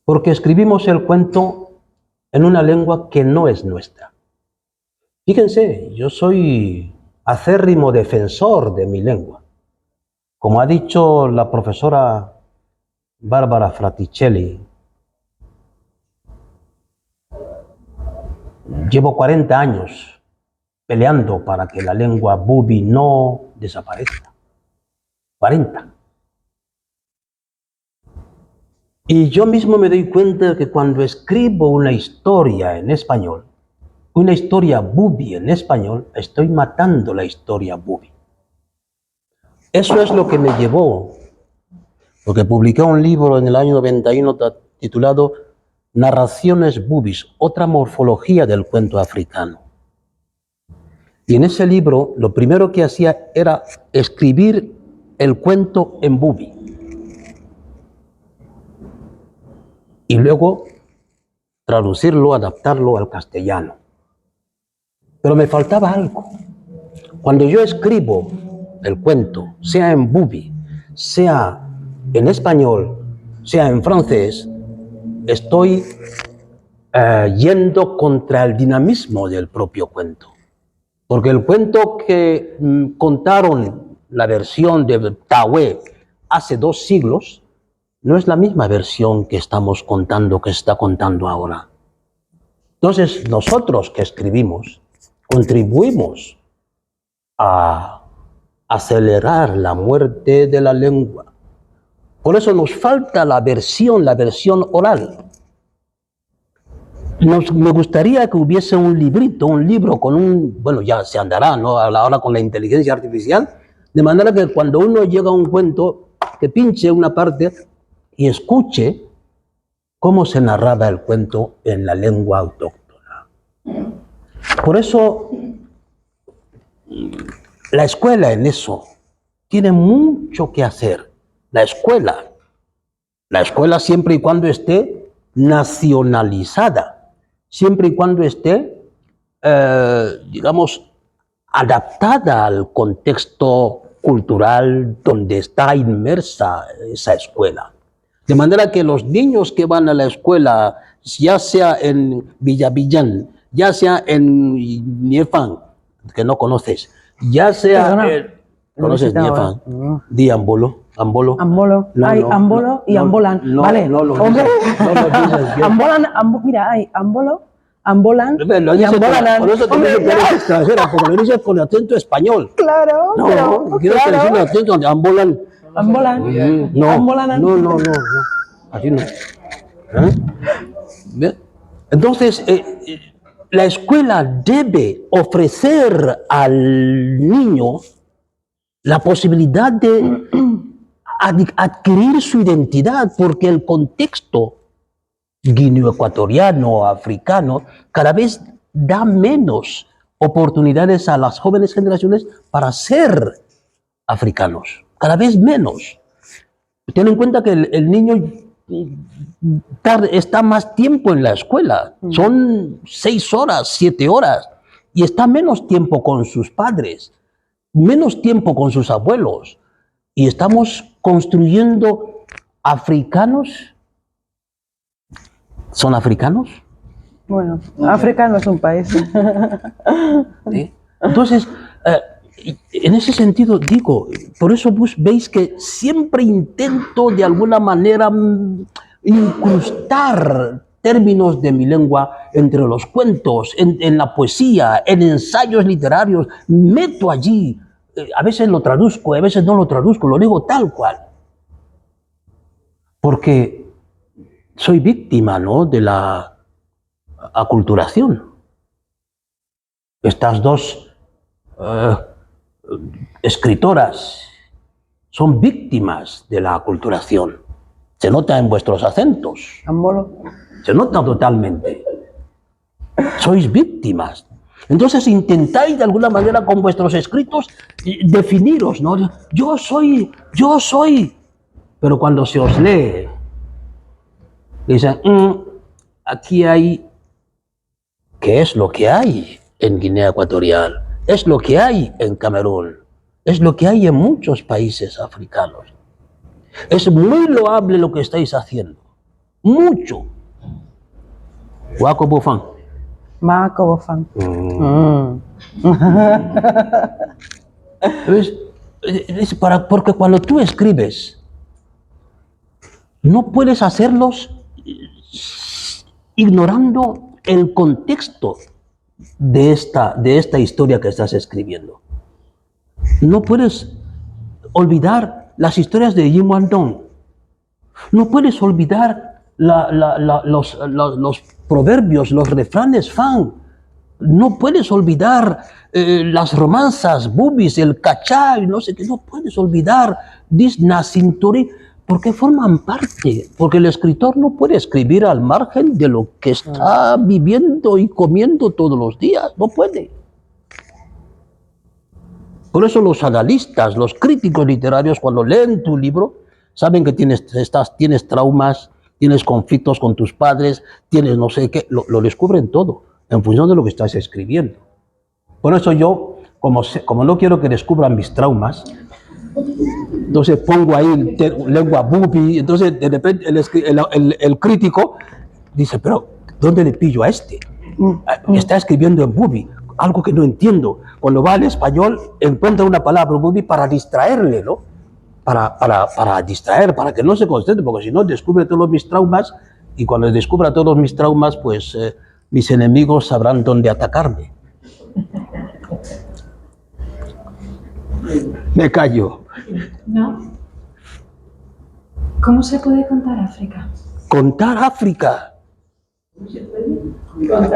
Porque escribimos el cuento en una lengua que no es nuestra. Fíjense, yo soy acérrimo defensor de mi lengua. Como ha dicho la profesora Barbara Fraticelli, llevo 40 años peleando para que la lengua bubi no desaparezca. 40. Y yo mismo me doy cuenta de que cuando escribo una historia en español, una historia bubi en español, estoy matando la historia bubi. Eso es lo que me llevó, porque publiqué un libro en el año 91 titulado Narraciones bubis, otra morfología del cuento africano. Y en ese libro lo primero que hacía era escribir el cuento en bubi. Y luego traducirlo, adaptarlo al castellano. Pero me faltaba algo. Cuando yo escribo el cuento, sea en bubi, sea en español, sea en francés, estoy yendo contra el dinamismo del propio cuento. Porque el cuento que contaron, la versión de Tawé, hace 2 siglos, no es la misma versión que estamos contando, que se está contando ahora. Entonces, nosotros que escribimos, contribuimos a acelerar la muerte de la lengua. Por eso nos falta la versión oral. Me gustaría que hubiese un librito, un libro con un... Bueno, ya se andará, ¿no? Ahora con la inteligencia artificial, de manera que cuando uno llega a un cuento, que pinche una parte y escuche cómo se narraba el cuento en la lengua autóctona. Por eso, la escuela en eso tiene mucho que hacer. La escuela siempre y cuando esté nacionalizada, siempre y cuando esté, digamos, adaptada al contexto cultural donde está inmersa esa escuela. De manera que los niños que van a la escuela, ya sea en Villavillán, ya sea en Niefan, que no conoces, ya sea... ¿Conoces Niefan? Di Ambolo. Ambolo. No, Hay no, Ambolo no, y no, Ambolan. no, Vale. no lo Hombre. dices, no lo dices bien. Ambolan, mira, hay Ambolo, Ambolan Lo y dices Ambolanan. por eso te Hombre, digo que eres extranjera, porque lo dices con acento español. Claro, No, pero, quiero que claro. decirlo acento Ambolan. Ambolan. No, Ambolanan. no, así no. Bien. Entonces, la escuela debe ofrecer al niño la posibilidad de adquirir su identidad, porque el contexto guineoecuatoriano, africano, cada vez da menos oportunidades a las jóvenes generaciones para ser africanos, cada vez menos. Ten en cuenta que el niño está más tiempo en la escuela, son 6 horas, 7 horas, y está menos tiempo con sus padres, menos tiempo con sus abuelos, y estamos construyendo africanos. ¿Son africanos? Bueno, África no es un país. ¿Sí? Entonces, en ese sentido digo, por eso vos veis que siempre intento de alguna manera incrustar términos de mi lengua entre los cuentos, en la poesía, en ensayos literarios, meto allí, a veces lo traduzco, a veces no lo traduzco, lo digo tal cual. Porque soy víctima, ¿no?, de la aculturación. Estas 2 escritoras son víctimas de la aculturación. Se nota en vuestros acentos. Ambolo. Se nota totalmente. Sois víctimas. Entonces intentáis de alguna manera con vuestros escritos definiros, ¿no? Yo soy. Pero cuando se os lee, dicen, aquí hay, ¿qué es lo que hay en Guinea Ecuatorial? Es lo que hay en Camerún, es lo que hay en muchos países africanos. Es muy loable lo que estáis haciendo, mucho. Wako Bufan. Marco Bofan. Porque cuando tú escribes, no puedes hacerlos ignorando el contexto de esta historia que estás escribiendo. No puedes olvidar las historias de Jim Wandong. No puedes olvidar los proverbios, los refranes Fan. No puedes olvidar las romanzas, bubis, el cachá, no sé qué. No puedes olvidar Disna Cintori, porque forman parte. Porque el escritor no puede escribir al margen de lo que está viviendo y comiendo todos los días. No puede. Por eso los analistas, los críticos literarios, cuando leen tu libro, saben que tienes traumas, tienes conflictos con tus padres, tienes no sé qué, lo descubren todo en función de lo que estás escribiendo. Por eso yo, como no quiero que descubran mis traumas, entonces pongo ahí lengua bubi, entonces de repente el crítico dice, pero ¿dónde le pillo a este? Está escribiendo en bubi, algo que no entiendo. Cuando va al español encuentra una palabra bubi para distraerle, ¿no? Para distraer, para que no se concentre, porque si no descubre todos mis traumas, y cuando descubra todos mis traumas, pues mis enemigos sabrán dónde atacarme. Me callo. ¿No? ¿Cómo se puede contar África? Contar África.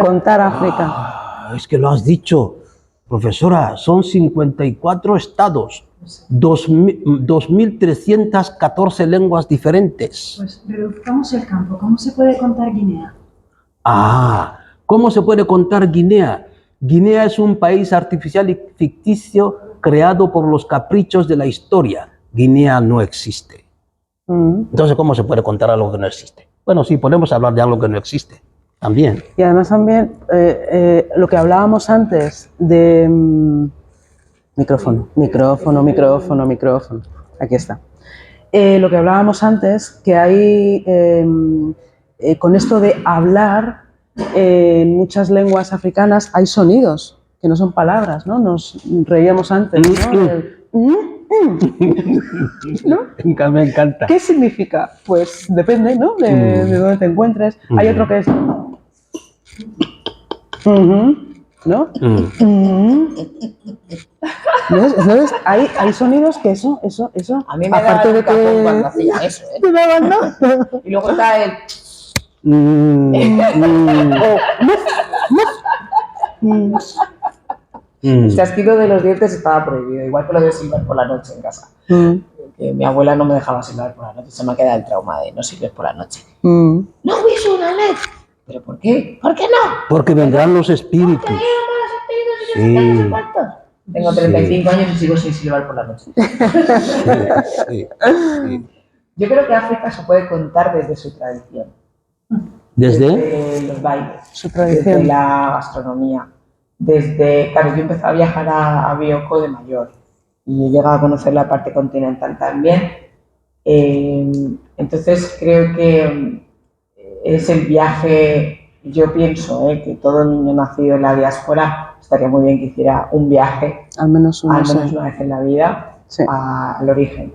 Contar África. Es que lo has dicho, profesora, son 54 estados. 2.314 lenguas diferentes. Pues reduzcamos el campo. ¿Cómo se puede contar Guinea? ¿Cómo se puede contar Guinea? Guinea es un país artificial y ficticio creado por los caprichos de la historia. Guinea no existe. Entonces, ¿cómo se puede contar algo que no existe? Bueno, sí, podemos hablar de algo que no existe, también. Y además también lo que hablábamos antes de... Micrófono. Aquí está. Lo que hablábamos antes, que hay, con esto de hablar, en muchas lenguas africanas hay sonidos, que no son palabras, ¿no? Nos reíamos antes, ¿no? ¿No? Me encanta. ¿Qué significa? Pues depende, ¿no? De dónde te encuentres. Hay otro que es... ¿no? Entonces, hay sonidos que eso. A mí me aparte de que cuando hacía eso, ¿eh? te daban, ¿no? Y luego está el... El chasquido de los dientes estaba prohibido, igual que lo de silbar por la noche en casa. Que mi abuela no me dejaba silbar por la noche, se me ha quedado el trauma de no silbes por la noche. No hubiese una ley. ¿Pero por qué? ¿Por qué no? Porque vendrán los espíritus. Sí. Tengo 35 años y sigo sin silbar por la noche. Sí. Yo creo que África se puede contar desde su tradición. ¿Desde? Los bailes, Su tradición. desde la gastronomía. Claro, yo empecé a viajar a Bioko de mayor y he llegado a conocer la parte continental también. Entonces creo que es el viaje, yo pienso que todo niño nacido en la diáspora estaría muy bien que hiciera un viaje, Al menos una vez en la vida, Sí. al origen.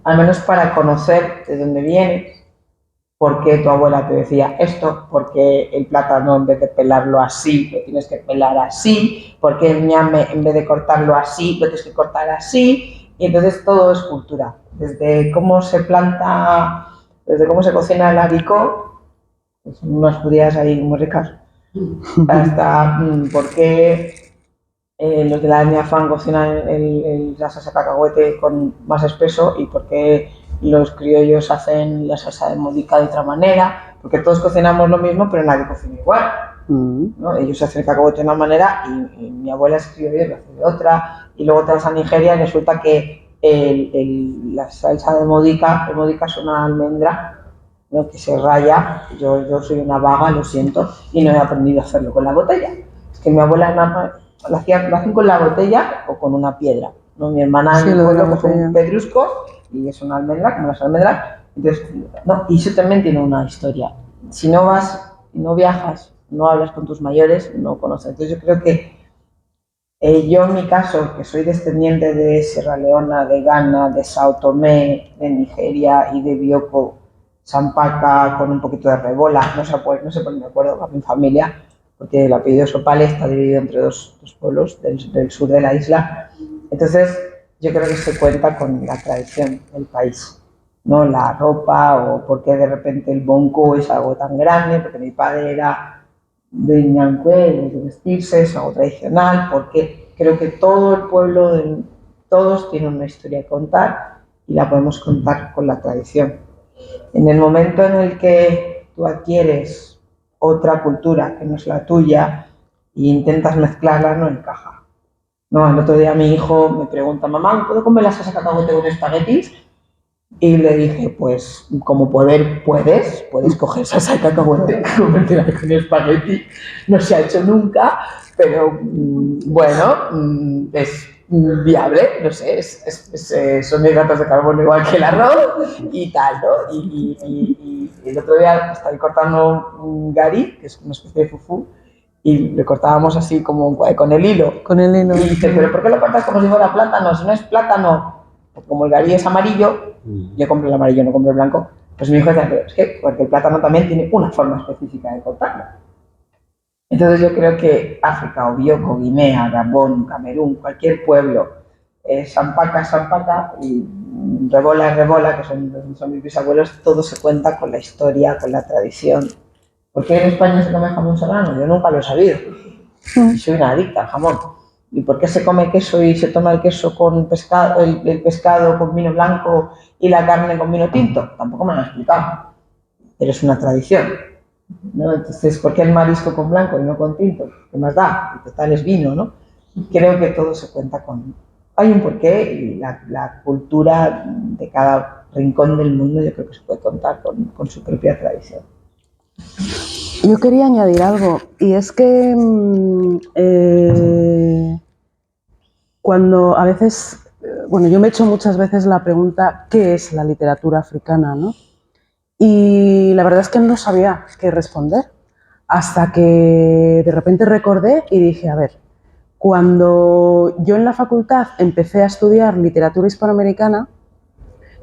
Al menos para conocer de dónde vienes, por qué tu abuela te decía esto, por qué el plátano en vez de pelarlo así, lo tienes que pelar así, por qué el ñame en vez de cortarlo así, lo tienes que cortar así. Y entonces todo es cultura, desde cómo se planta, desde cómo se cocina el haricot, que son unas judías ahí muy ricas, hasta por qué los de la etnia Fan cocinan la salsa de cacahuete con más espeso y por qué los criollos hacen la salsa de modica de otra manera, porque todos cocinamos lo mismo, pero nadie cocina igual. ¿no? Ellos hacen el cacahuete de una manera y mi abuela escribe y lo hace de otra. Y luego te vas a Nigeria y resulta que la salsa de modica, el modica es una almendra, ¿no?, que se raya. Yo soy una vaga, lo siento, y no he aprendido a hacerlo con la botella. Es que mi abuela lo hacen con la botella o con una piedra, ¿no? Mi hermana Sí, en el lo de la pueblo coge botella. un pedrusco y es una almendra, como las almendras. Entonces, no, y eso también tiene una historia. Si no vas, no viajas, no hablas con tus mayores, no conoces. Entonces yo creo que yo en mi caso, que soy descendiente de Sierra Leona, de Ghana, de Sao Tomé, de Nigeria y de Bioko, Sampaka, con un poquito de rebola, no sé por qué me acuerdo, a mi familia, porque el apellido Sopale está dividido entre dos pueblos del sur de la isla. Entonces yo creo que se cuenta con la tradición del país, no la ropa o porque de repente el bonco es algo tan grande, porque mi padre era de Ñancué, de vestirse, es algo tradicional, porque creo que todo el pueblo, todos tienen una historia que contar y la podemos contar con la tradición. En el momento en el que tú adquieres otra cultura que no es la tuya e intentas mezclarla, no encaja. No, el otro día mi hijo me pregunta, mamá, ¿puedo comer la salsa cacahuete con espaguetis? Y le dije, pues, como puedes coger salsa de cacahuete y convertirla en espagueti. No se ha hecho nunca, pero bueno, es viable, no sé, son hidratos de carbono igual que el arroz y tal, ¿no? Y el otro día estaba cortando un gari, que es una especie de fufú, y le cortábamos así como con el hilo. Con el hilo. Y dice, ¿pero por qué lo cortas como si fuera plátano? Si no es plátano, como el gari es amarillo, yo compro el amarillo, no compro el blanco, pues mi hijo decía, pero es que porque el plátano también tiene una forma específica de cortarlo. Entonces yo creo que África, o Bioko, Guinea, Gabón, Camerún, cualquier pueblo, Sampaka, y Rebola, que son mis bisabuelos, todo se cuenta con la historia, con la tradición. ¿Por qué en España se come jamón serrano? Yo nunca lo he sabido. Y soy una adicta al jamón. ¿Y por qué se come queso y se toma el queso con pescado, el pescado con vino blanco y la carne con vino tinto? Tampoco me lo han explicado. Pero es una tradición, ¿no? Entonces, ¿por qué el marisco con blanco y no con tinto? ¿Qué más da? Y total es vino, ¿no? Creo que todo se cuenta con... Hay un porqué y la cultura de cada rincón del mundo yo creo que se puede contar con su propia tradición. Yo quería añadir algo, y es que cuando a veces, bueno, yo me he hecho muchas veces la pregunta, ¿qué es la literatura africana?, ¿no? Y la verdad es que no sabía qué responder, hasta que de repente recordé y dije, a ver, cuando yo en la facultad empecé a estudiar literatura hispanoamericana,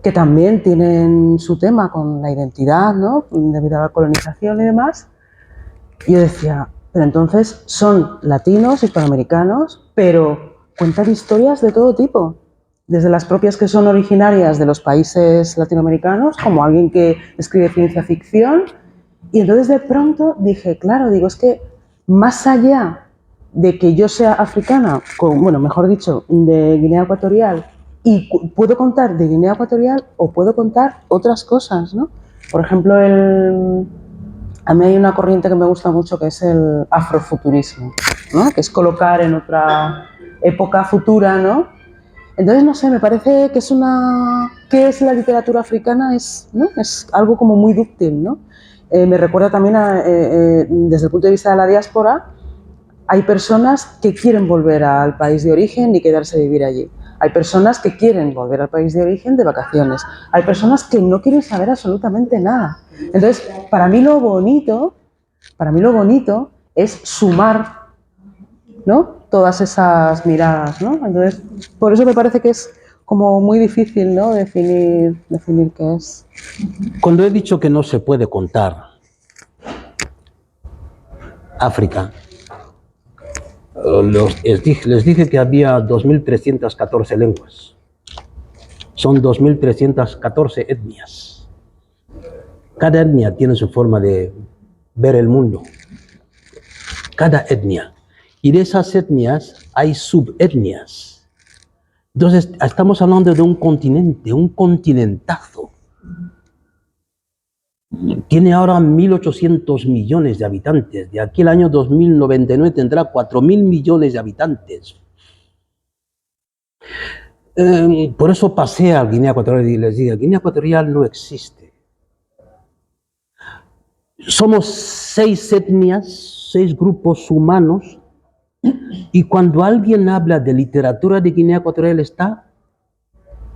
que también tienen su tema con la identidad, ¿no?, debido a la colonización y demás, yo decía, pero entonces son latinos, hispanoamericanos, pero cuentan historias de todo tipo, desde las propias que son originarias de los países latinoamericanos, como alguien que escribe ciencia ficción, y entonces de pronto dije, claro, digo, es que más allá de que yo sea africana, bueno, mejor dicho, de Guinea Ecuatorial, y puedo contar de Guinea Ecuatorial o puedo contar otras cosas, ¿no? Por ejemplo, a mí hay una corriente que me gusta mucho que es el afrofuturismo, ¿no?, que es colocar en otra época futura, ¿no? Entonces, no sé, me parece que ¿qué es la literatura africana? ¿No?, es algo como muy dúctil, ¿no? Me recuerda también desde el punto de vista de la diáspora, hay personas que quieren volver al país de origen y quedarse a vivir allí. Hay personas que quieren volver al país de origen de vacaciones. Hay personas que no quieren saber absolutamente nada. Entonces, para mí lo bonito es sumar, ¿no?, todas esas miradas, ¿no? Entonces, por eso me parece que es como muy difícil, ¿no?, definir qué es. Cuando he dicho que no se puede contar África, les dije que había 2.314 lenguas. Son 2.314 etnias. Cada etnia tiene su forma de ver el mundo. Cada etnia. Y de esas etnias hay subetnias. Entonces, estamos hablando de un continente, un continentazo. tiene ahora 1.800 millones de habitantes. De aquí al año 2099 tendrá 4.000 millones de habitantes. Por eso pasé a Guinea Ecuatorial y les dije, Guinea Ecuatorial no existe. Somos 6 etnias, 6 grupos humanos, y cuando alguien habla de literatura de Guinea Ecuatorial está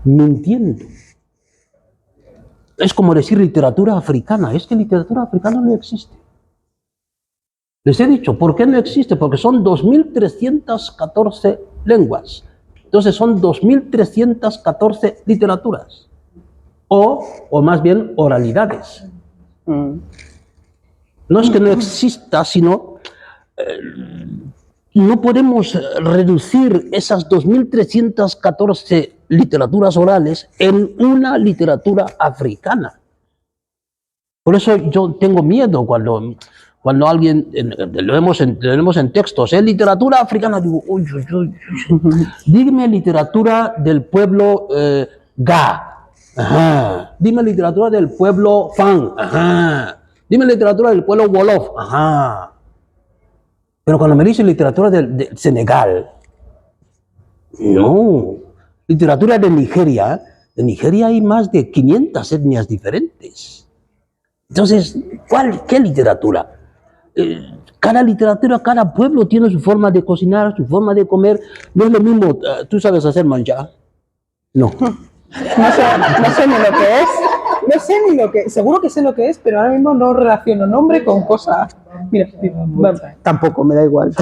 mintiendo. Es como decir literatura africana. Es que literatura africana no existe. Les he dicho, ¿por qué no existe? Porque son 2.314 lenguas. Entonces son 2.314 literaturas. O más bien oralidades. No es que no exista, sino no podemos reducir esas 2.314 literaturas orales en una literatura africana. Por eso yo tengo miedo cuando alguien, lo vemos en textos, literatura africana, digo, uy, uy, uy. Dime literatura del pueblo Ga, ajá. Dime literatura del pueblo Fan, ajá. Dime literatura del pueblo Wolof, ajá. Pero cuando me dicen literatura de Senegal, no. Literatura de Nigeria hay más de 500 etnias diferentes. Entonces, ¿qué literatura? Cada literatura, cada pueblo tiene su forma de cocinar, su forma de comer. No es lo mismo, ¿tú sabes hacer manjar? No. No sé ni lo que es. No sé ni lo que es. Seguro que sé lo que es, pero ahora mismo no relaciono nombre con cosas. Mira, tampoco, me da igual.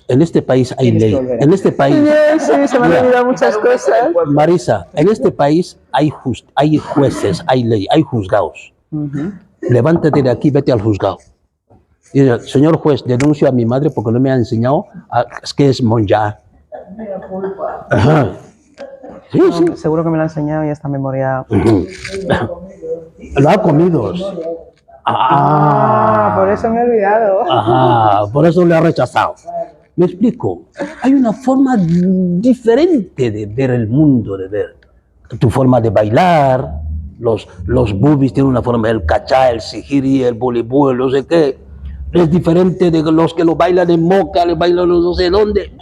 En este país hay ley. En este país... Sí, se me han olvidado muchas cosas. Marisa, en este país hay jueces, hay ley, hay juzgados. Levántate de aquí, vete al juzgado. Y dice, señor juez, denuncio a mi madre porque no me ha enseñado qué es monja. Ajá. Sí, sí. Seguro que me lo ha enseñado y esta memoria. Lo ha comido. Por eso me he olvidado. Ajá, por eso le ha rechazado. Me explico. Hay una forma diferente de ver el mundo, de ver. Tu forma de bailar, los boobies tienen una forma, el cachá, el sijiri, el voleibol, no sé qué. Es diferente de los que lo bailan en Moca, le bailan no sé dónde.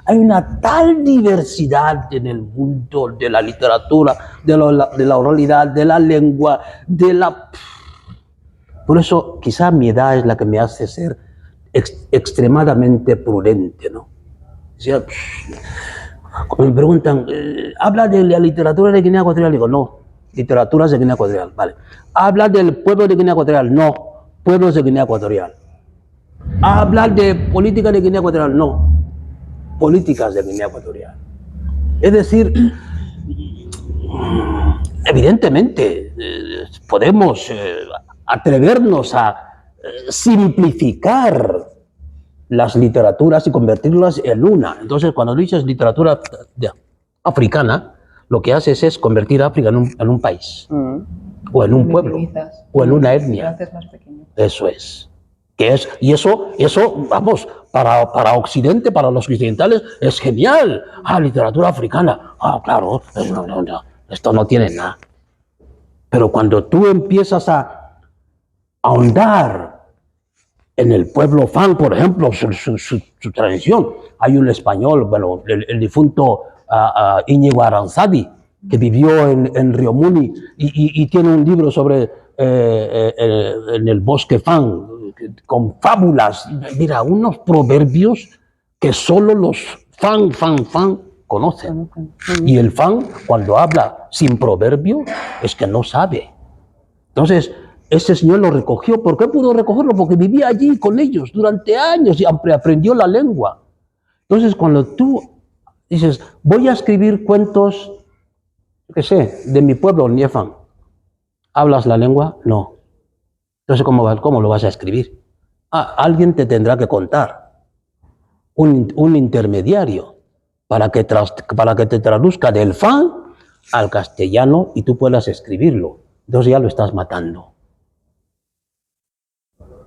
Hay una tal diversidad en el mundo de la literatura, de la oralidad, de la lengua, Por eso quizá mi edad es la que me hace ser extremadamente prudente, ¿no? O sea, cuando me preguntan, ¿habla de la literatura de Guinea Ecuatorial? Digo, no, literaturas de Guinea Ecuatorial, vale. ¿Habla del pueblo de Guinea Ecuatorial? No, pueblos de Guinea Ecuatorial. ¿Habla de política de Guinea Ecuatorial? No, políticas de Guinea Ecuatorial. Es decir, evidentemente podemos atrevernos a simplificar las literaturas y convertirlas en una. Entonces, cuando dices literatura africana, lo que haces es convertir a África en un país, o en un pueblo, o en una etnia. Eso es. Y eso, vamos, para Occidente, para los occidentales, es genial. Literatura africana. Claro, esto no tiene nada. Pero cuando tú empiezas a ahondar en el pueblo Fan, por ejemplo, su tradición, hay un español, bueno, el difunto Íñigo Aranzadi, que vivió en Río Muni y tiene un libro sobre en el bosque Fan, con fábulas, mira, unos proverbios que solo los Fan conocen. Y el Fan, cuando habla sin proverbio, es que no sabe. Entonces, ese señor lo recogió. ¿Por qué pudo recogerlo? Porque vivía allí con ellos durante años y aprendió la lengua. Entonces, cuando tú dices, voy a escribir cuentos, yo qué sé, de mi pueblo, Niefan, ¿hablas la lengua? No. Entonces, ¿cómo lo vas a escribir? Alguien te tendrá que contar, un intermediario, para que te traduzca del Fan al castellano y tú puedas escribirlo. Entonces ya lo estás matando.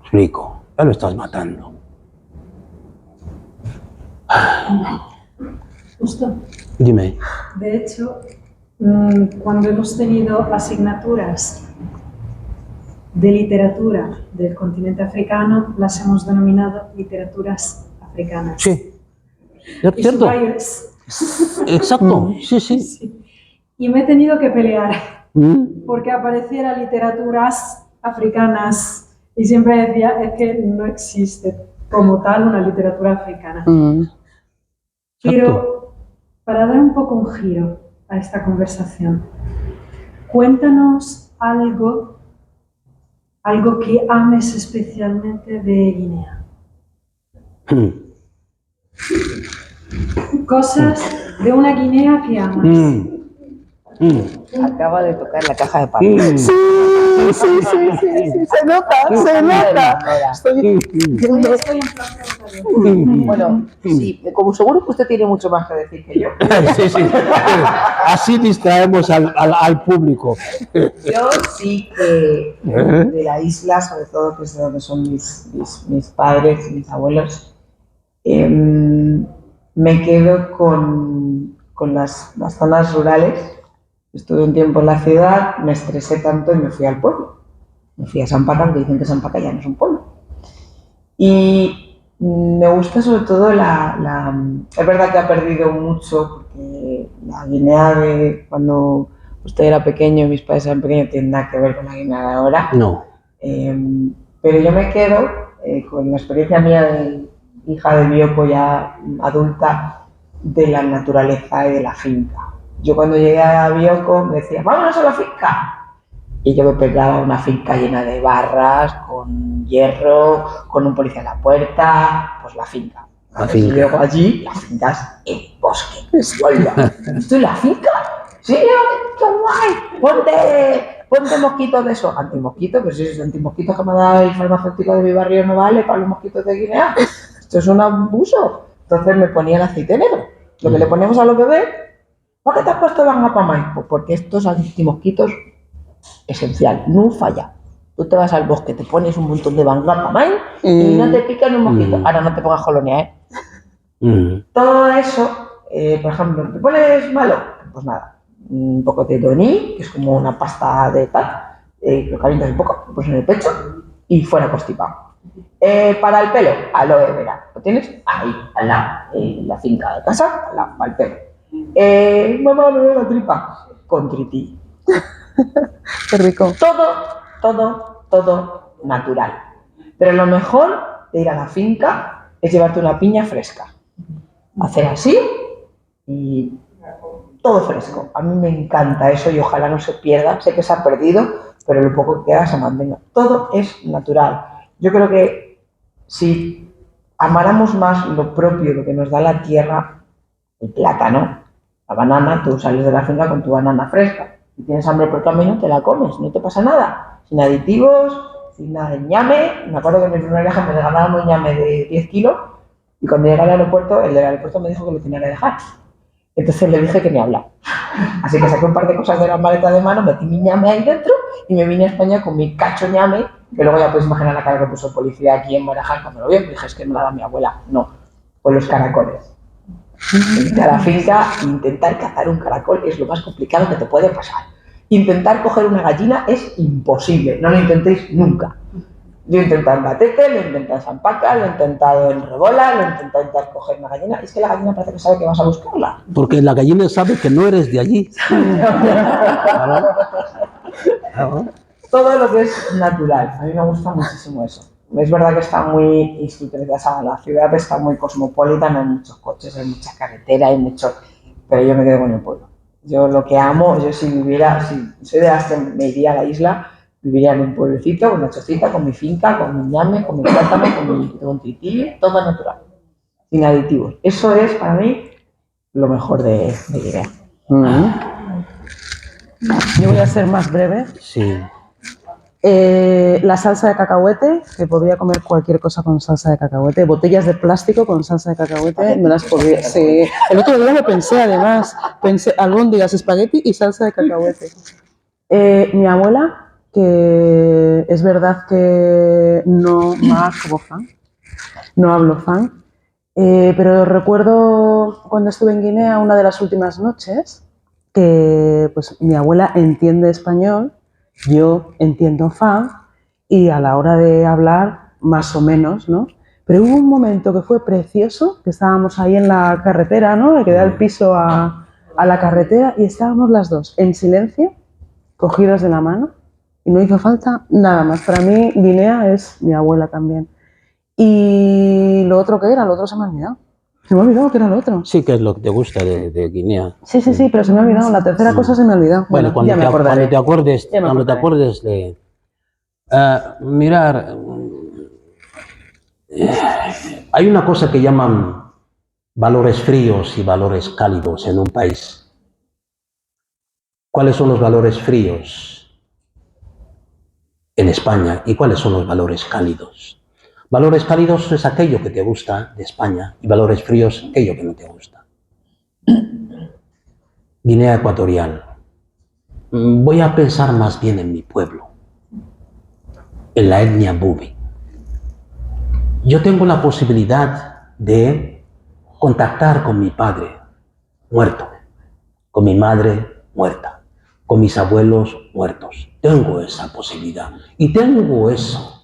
Explico, ya lo estás matando. Justo. Dime. De hecho, cuando hemos tenido asignaturas de literatura del continente africano las hemos denominado literaturas africanas. Sí, es Y cierto. subrayo Exacto, sí, sí. sí. Y me he tenido que pelear Mm. porque apareciera literaturas africanas y siempre decía, es que no existe como tal una literatura africana. Pero para dar un poco un giro a esta conversación, cuéntanos algo que ames especialmente de Guinea. Cosas de una Guinea que amas. Acaba de tocar la caja de Pandora. Sí, se nota. Bueno, sí, como seguro que usted tiene mucho más que decir que yo. Sí, sí. Así distraemos al público. Yo sí que de la isla, sobre todo que es de donde son mis padres, mis abuelos, me quedo con las zonas rurales. Estuve un tiempo en la ciudad, me estresé tanto y me fui al pueblo. Me fui a San Paca, aunque dicen que San Paca ya no es un pueblo. Y me gusta sobre todo es verdad que ha perdido mucho, porque la Guinea de cuando usted era pequeño y mis padres eran pequeños tiene nada que ver con la Guinea de ahora. No. Pero yo me quedo con la experiencia mía de hija de Bioko ya adulta, de la naturaleza y de la finca. Yo cuando llegué a Bioko me decía, vámonos a la finca. Y yo me pegaba una finca llena de barras, con hierro, con un policía en la puerta, pues la finca. La finca. Y luego allí, la finca es el bosque. Hola, ¿estoy en la finca? Sí, qué guay. Ponte mosquitos de eso. Antimosquitos, pues si esos antimosquitos que me da el farmacéutico de mi barrio no vale para los mosquitos de Guinea. Esto es un abuso. Entonces me ponía el aceite negro. Lo que le ponemos a los bebés. ¿Por qué te has puesto Bangapamay? Pues porque estos antimosquitos, esencial, no falla. Tú te vas al bosque, te pones un montón de Bangapamay y no te pican un mosquito. Ahora no te pongas colonia, Todo eso, por ejemplo, ¿te pones malo? Pues nada, un poco de Doni, que es como una pasta de tal, lo calientas un poco, lo pones en el pecho y fuera constipado. Para el pelo, aloe vera. Lo tienes ahí, al lado, en la finca de casa, al lado, para el pelo. Mamá, me duele la tripa. Con triti. Qué rico. Todo natural. Pero lo mejor de ir a la finca es llevarte una piña fresca. Hacer así y todo fresco. A mí me encanta eso y ojalá no se pierda. Sé que se ha perdido, pero lo poco que queda se mantenga. Todo es natural. Yo creo que si amáramos más lo propio, lo que nos da la tierra, el plátano, la banana, tú sales de la finca con tu banana fresca. Si tienes hambre por el camino, te la comes, no te pasa nada. Sin aditivos, sin nada de ñame. Me acuerdo que en mi primer viaje me regalaron un ñame de 10 kilos y cuando llegué al aeropuerto, el del aeropuerto me dijo que lo tenía que dejar. Entonces le dije que ni hablar. Así que saqué un par de cosas de la maleta de mano, metí mi ñame ahí dentro y me vine a España con mi cacho ñame, que luego ya puedes imaginar la cara que puso el policía aquí en Barajas cuando lo vio. Me dije, es que me la da mi abuela. No, con los caracoles. Irte a la finca e intentar cazar un caracol es lo más complicado que te puede pasar. Intentar coger una gallina es imposible, no lo intentéis nunca. Yo he intentado en Batete, lo he intentado en San Paca, lo he intentado en Rebola, lo he intentado intentar coger una gallina. Es que la gallina parece que sabe que vas a buscarla. Porque la gallina sabe que no eres de allí. Claro. Todo lo que es natural, a mí me gusta muchísimo eso. Es verdad que está muy institucionalizada, la ciudad está muy cosmopolita, no hay muchos coches, hay mucha carretera, hay mucho... Pero yo me quedo con el pueblo. Yo lo que amo, yo si soy de las que me iría a la isla, viviría en un pueblecito, con una chocita, con mi finca, con mi ñame, con mi plátano, con mi tití, todo natural, sin aditivos. Eso es para mí lo mejor de Guinea. Yo voy a ser más breve. Sí. La salsa de cacahuete, que podría comer cualquier cosa con salsa de cacahuete. Botellas de plástico con salsa de cacahuete, me las podría... Sí. El otro día lo pensé, además. Pensé albóndigas, espagueti y salsa de cacahuete. Mi abuela, que es verdad que no más como fan, no hablo fan, pero recuerdo cuando estuve en Guinea una de las últimas noches que pues mi abuela entiende español, yo entiendo fan y a la hora de hablar, más o menos, ¿no? Pero hubo un momento que fue precioso, que estábamos ahí en la carretera, ¿no? Que da el piso a la carretera y estábamos las dos en silencio, cogidas de la mano, y no hizo falta nada más. Para mí, Guinea es mi abuela también. Y lo otro que era, lo otro se me ha olvidado. Se me ha olvidado que era lo otro. Sí, que es lo que te gusta de Guinea. Sí, pero se me ha olvidado. La tercera cosa se me ha olvidado. Bueno, cuando, ya me acordaré. cuando te acuerdes, Ya me cuando te acordaré. acuerdes de... mirar, hay una cosa que llaman valores fríos y valores cálidos en un país. ¿Cuáles son los valores fríos en España y cuáles son los valores cálidos? Valores cálidos es aquello que te gusta de España y valores fríos aquello que no te gusta. Guinea Ecuatorial. Voy a pensar más bien en mi pueblo, en la etnia Bubi. Yo tengo la posibilidad de contactar con mi padre muerto, con mi madre muerta, con mis abuelos muertos. Tengo esa posibilidad y tengo eso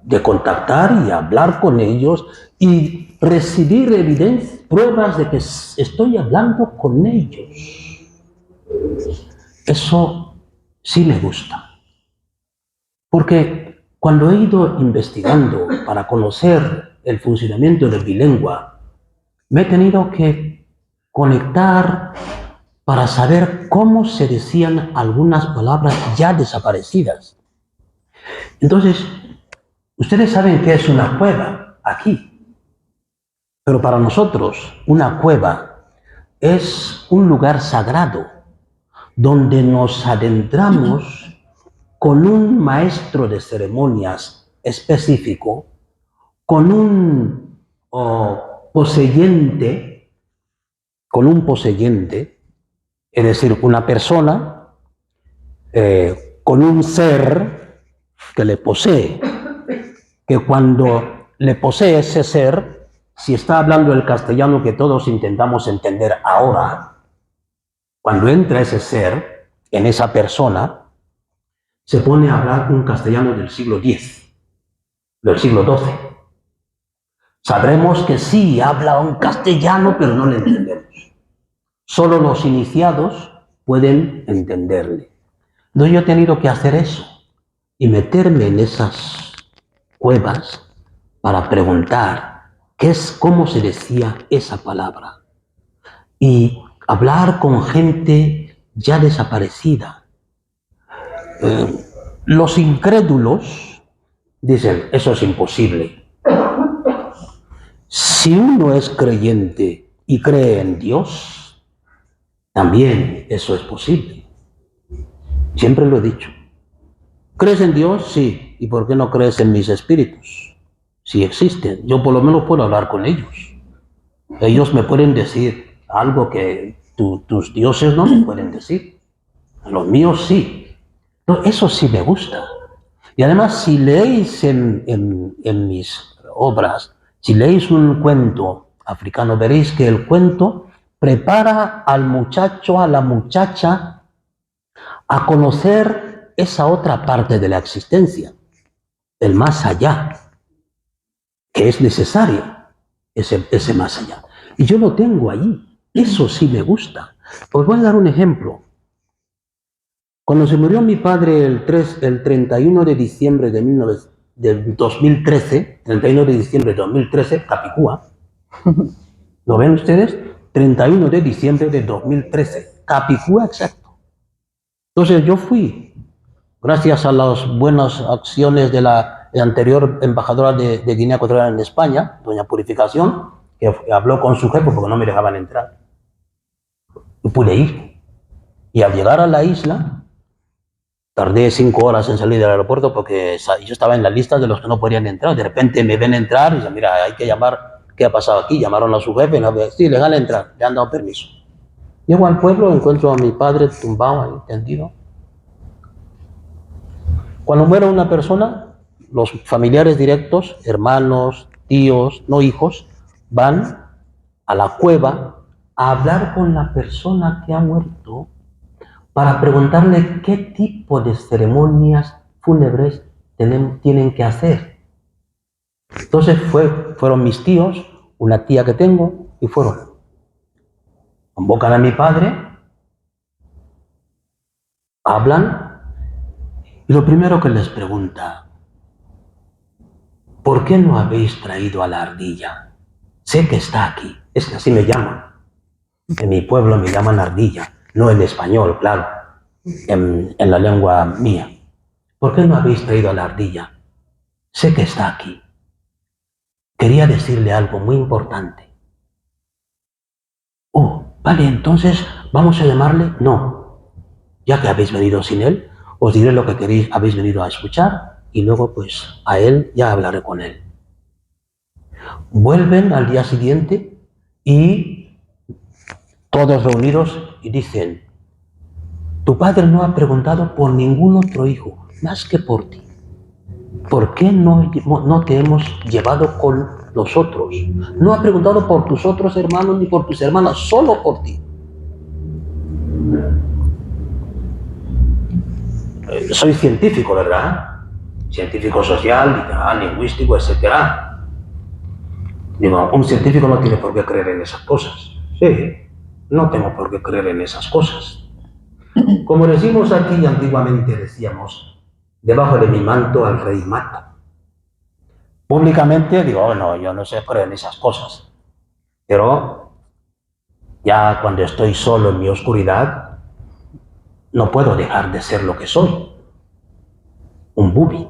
de contactar y hablar con ellos y recibir evidencias, pruebas de que estoy hablando con ellos. Eso sí me gusta. Porque cuando he ido investigando para conocer el funcionamiento del bilingua, me he tenido que conectar para saber cómo se decían algunas palabras ya desaparecidas. Entonces, ustedes saben qué es una cueva aquí. Pero para nosotros, una cueva es un lugar sagrado donde nos adentramos con un maestro de ceremonias específico, con un poseyente, es decir, una persona con un ser que le posee, que cuando le posee ese ser, si está hablando el castellano que todos intentamos entender ahora, cuando entra ese ser en esa persona, se pone a hablar un castellano del siglo X, del siglo XII. Sabremos que sí, habla un castellano, pero no le entendemos. Solo los iniciados pueden entenderle. Entonces yo he tenido que hacer eso y meterme en esas cuevas para preguntar cómo se decía esa palabra y hablar con gente ya desaparecida. Los incrédulos dicen, eso es imposible. Si uno es creyente y cree en Dios, también eso es posible. Siempre lo he dicho. ¿Crees en Dios? Sí. ¿Y por qué no crees en mis espíritus? Si existen, yo por lo menos puedo hablar con ellos. Ellos me pueden decir algo que tus dioses no me pueden decir. Los míos sí. No, eso sí me gusta. Y además, si leéis en mis obras, si leéis un cuento africano, veréis que el cuento prepara al muchacho, a la muchacha, a conocer esa otra parte de la existencia, el más allá, que es necesario, ese más allá. Y yo lo tengo allí. Eso sí me gusta. Os voy a dar un ejemplo. Cuando se murió mi padre el 31 de diciembre de 2013, 31 de diciembre de 2013, Capicúa, ¿lo ven ustedes? 31 de diciembre de 2013, Capicúa exacto. Entonces yo fui, gracias a las buenas acciones de la anterior embajadora de Guinea Ecuatorial en España, doña Purificación, que habló con su jefe porque no me dejaban entrar. Y pude ir. Y al llegar a la isla, tardé 5 horas en salir del aeropuerto porque yo estaba en la lista de los que no podían entrar. De repente me ven entrar y dicen, mira, hay que llamar, ¿qué ha pasado aquí? Llamaron a su jefe y me dijo, sí, legal entrar, le han dado permiso. Llego al pueblo, encuentro a mi padre tumbado ahí, tendido. Cuando muere una persona, los familiares directos, hermanos, tíos, no hijos, van a la cueva a hablar con la persona que ha muerto para preguntarle qué tipo de ceremonias fúnebres tienen que hacer. Entonces fueron mis tíos, una tía que tengo, y fueron. Convocan a mi padre, hablan, y lo primero que les pregunta, ¿por qué no habéis traído a la ardilla? Sé que está aquí, es que así me llaman. En mi pueblo me llaman ardilla, no en español, claro, en la lengua mía. ¿Por qué no habéis traído a la ardilla? Sé que está aquí. Quería decirle algo muy importante. Oh, vale, entonces, ¿vamos a llamarle? No. Ya que habéis venido sin él, os diré lo que queréis, habéis venido a escuchar, y luego, pues, a él ya hablaré con él. Vuelven al día siguiente y todos reunidos y dicen, tu padre no ha preguntado por ningún otro hijo, más que por ti. ¿Por qué no te hemos llevado con nosotros? No ha preguntado por tus otros hermanos ni por tus hermanas, solo por ti. Soy científico, ¿verdad? Científico social, literal, lingüístico, etc. Digo, un científico no tiene por qué creer en esas cosas. Sí, no tengo por qué creer en esas cosas. Como decimos aquí, antiguamente decíamos, debajo de mi manto al rey mata. Públicamente digo, oh, no, yo no sé creer en esas cosas. Pero ya cuando estoy solo en mi oscuridad, no puedo dejar de ser lo que soy. Un bubi.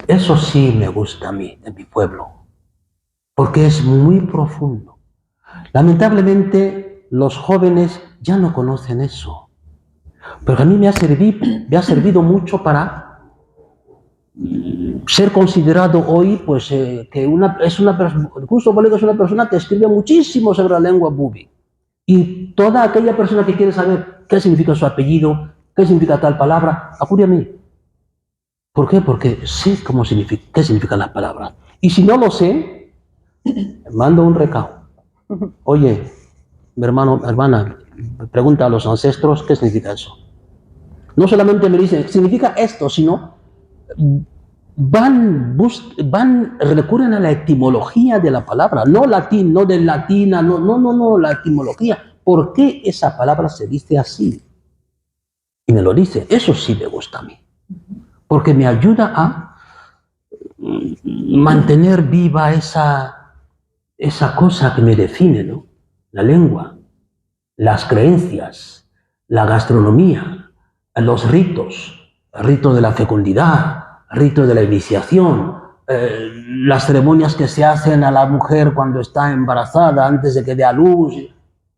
Eso sí me gusta a mí, de mi pueblo, porque es muy profundo. Lamentablemente, los jóvenes ya no conocen eso. Pero a mí me ha servido mucho para ser considerado hoy, pues, Justo Bolego es una persona que escribe muchísimo sobre la lengua bubi. Y toda aquella persona que quiere saber qué significa su apellido, qué significa tal palabra, acude a mí. ¿Por qué? Porque sé qué significan las palabras. Y si no lo sé, mando un recado. Oye, mi hermana, pregunta a los ancestros qué significa eso. No solamente me dicen, significa esto, sino recurren a la etimología de la palabra, no latín, no de latina, no, la etimología. ¿Por qué esa palabra se dice así? Y me lo dice, eso sí me gusta a mí, porque me ayuda a mantener viva esa cosa que me define, ¿no? La lengua, las creencias, la gastronomía, los ritos, el rito de la fecundidad, el rito de la iniciación, las ceremonias que se hacen a la mujer cuando está embarazada, antes de que dé a luz,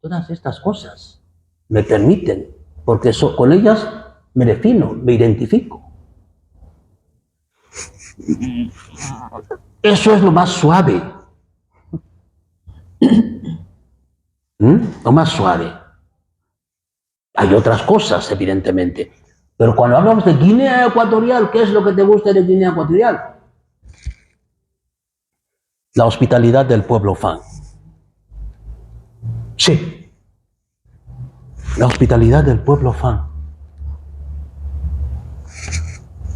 todas estas cosas me permiten, porque con ellas me defino, me identifico. Eso es lo más suave. Lo más suave. Hay otras cosas, evidentemente. Pero cuando hablamos de Guinea Ecuatorial, ¿qué es lo que te gusta de Guinea Ecuatorial? La hospitalidad del pueblo Fang. Sí. La hospitalidad del pueblo Fang.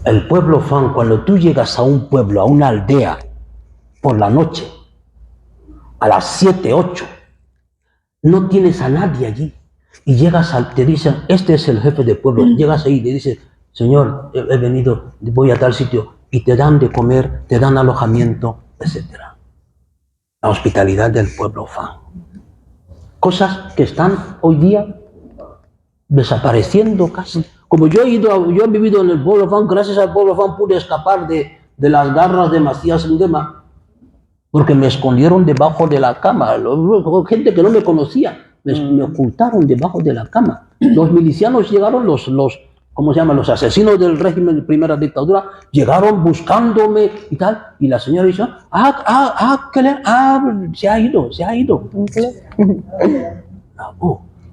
El pueblo Fang, cuando tú llegas a un pueblo, a una aldea, por la noche, a las 7, 8, no tienes a nadie allí. Y llegas, te dicen, este es el jefe del pueblo. Llegas ahí y le dices, señor, he venido, voy a tal sitio, y te dan de comer, te dan alojamiento, etc. La hospitalidad del pueblo Fang. Cosas que están hoy día desapareciendo casi. Como yo he vivido en el pueblo Fang, gracias al pueblo Fang pude escapar de las garras de Macías Ndema, porque me escondieron debajo de la cama. Gente que no me conocía, me ocultaron debajo de la cama. Los milicianos llegaron, ¿cómo se llama? Los asesinos del régimen de primera dictadura, llegaron buscándome y tal. Y la señora dice, se ha ido.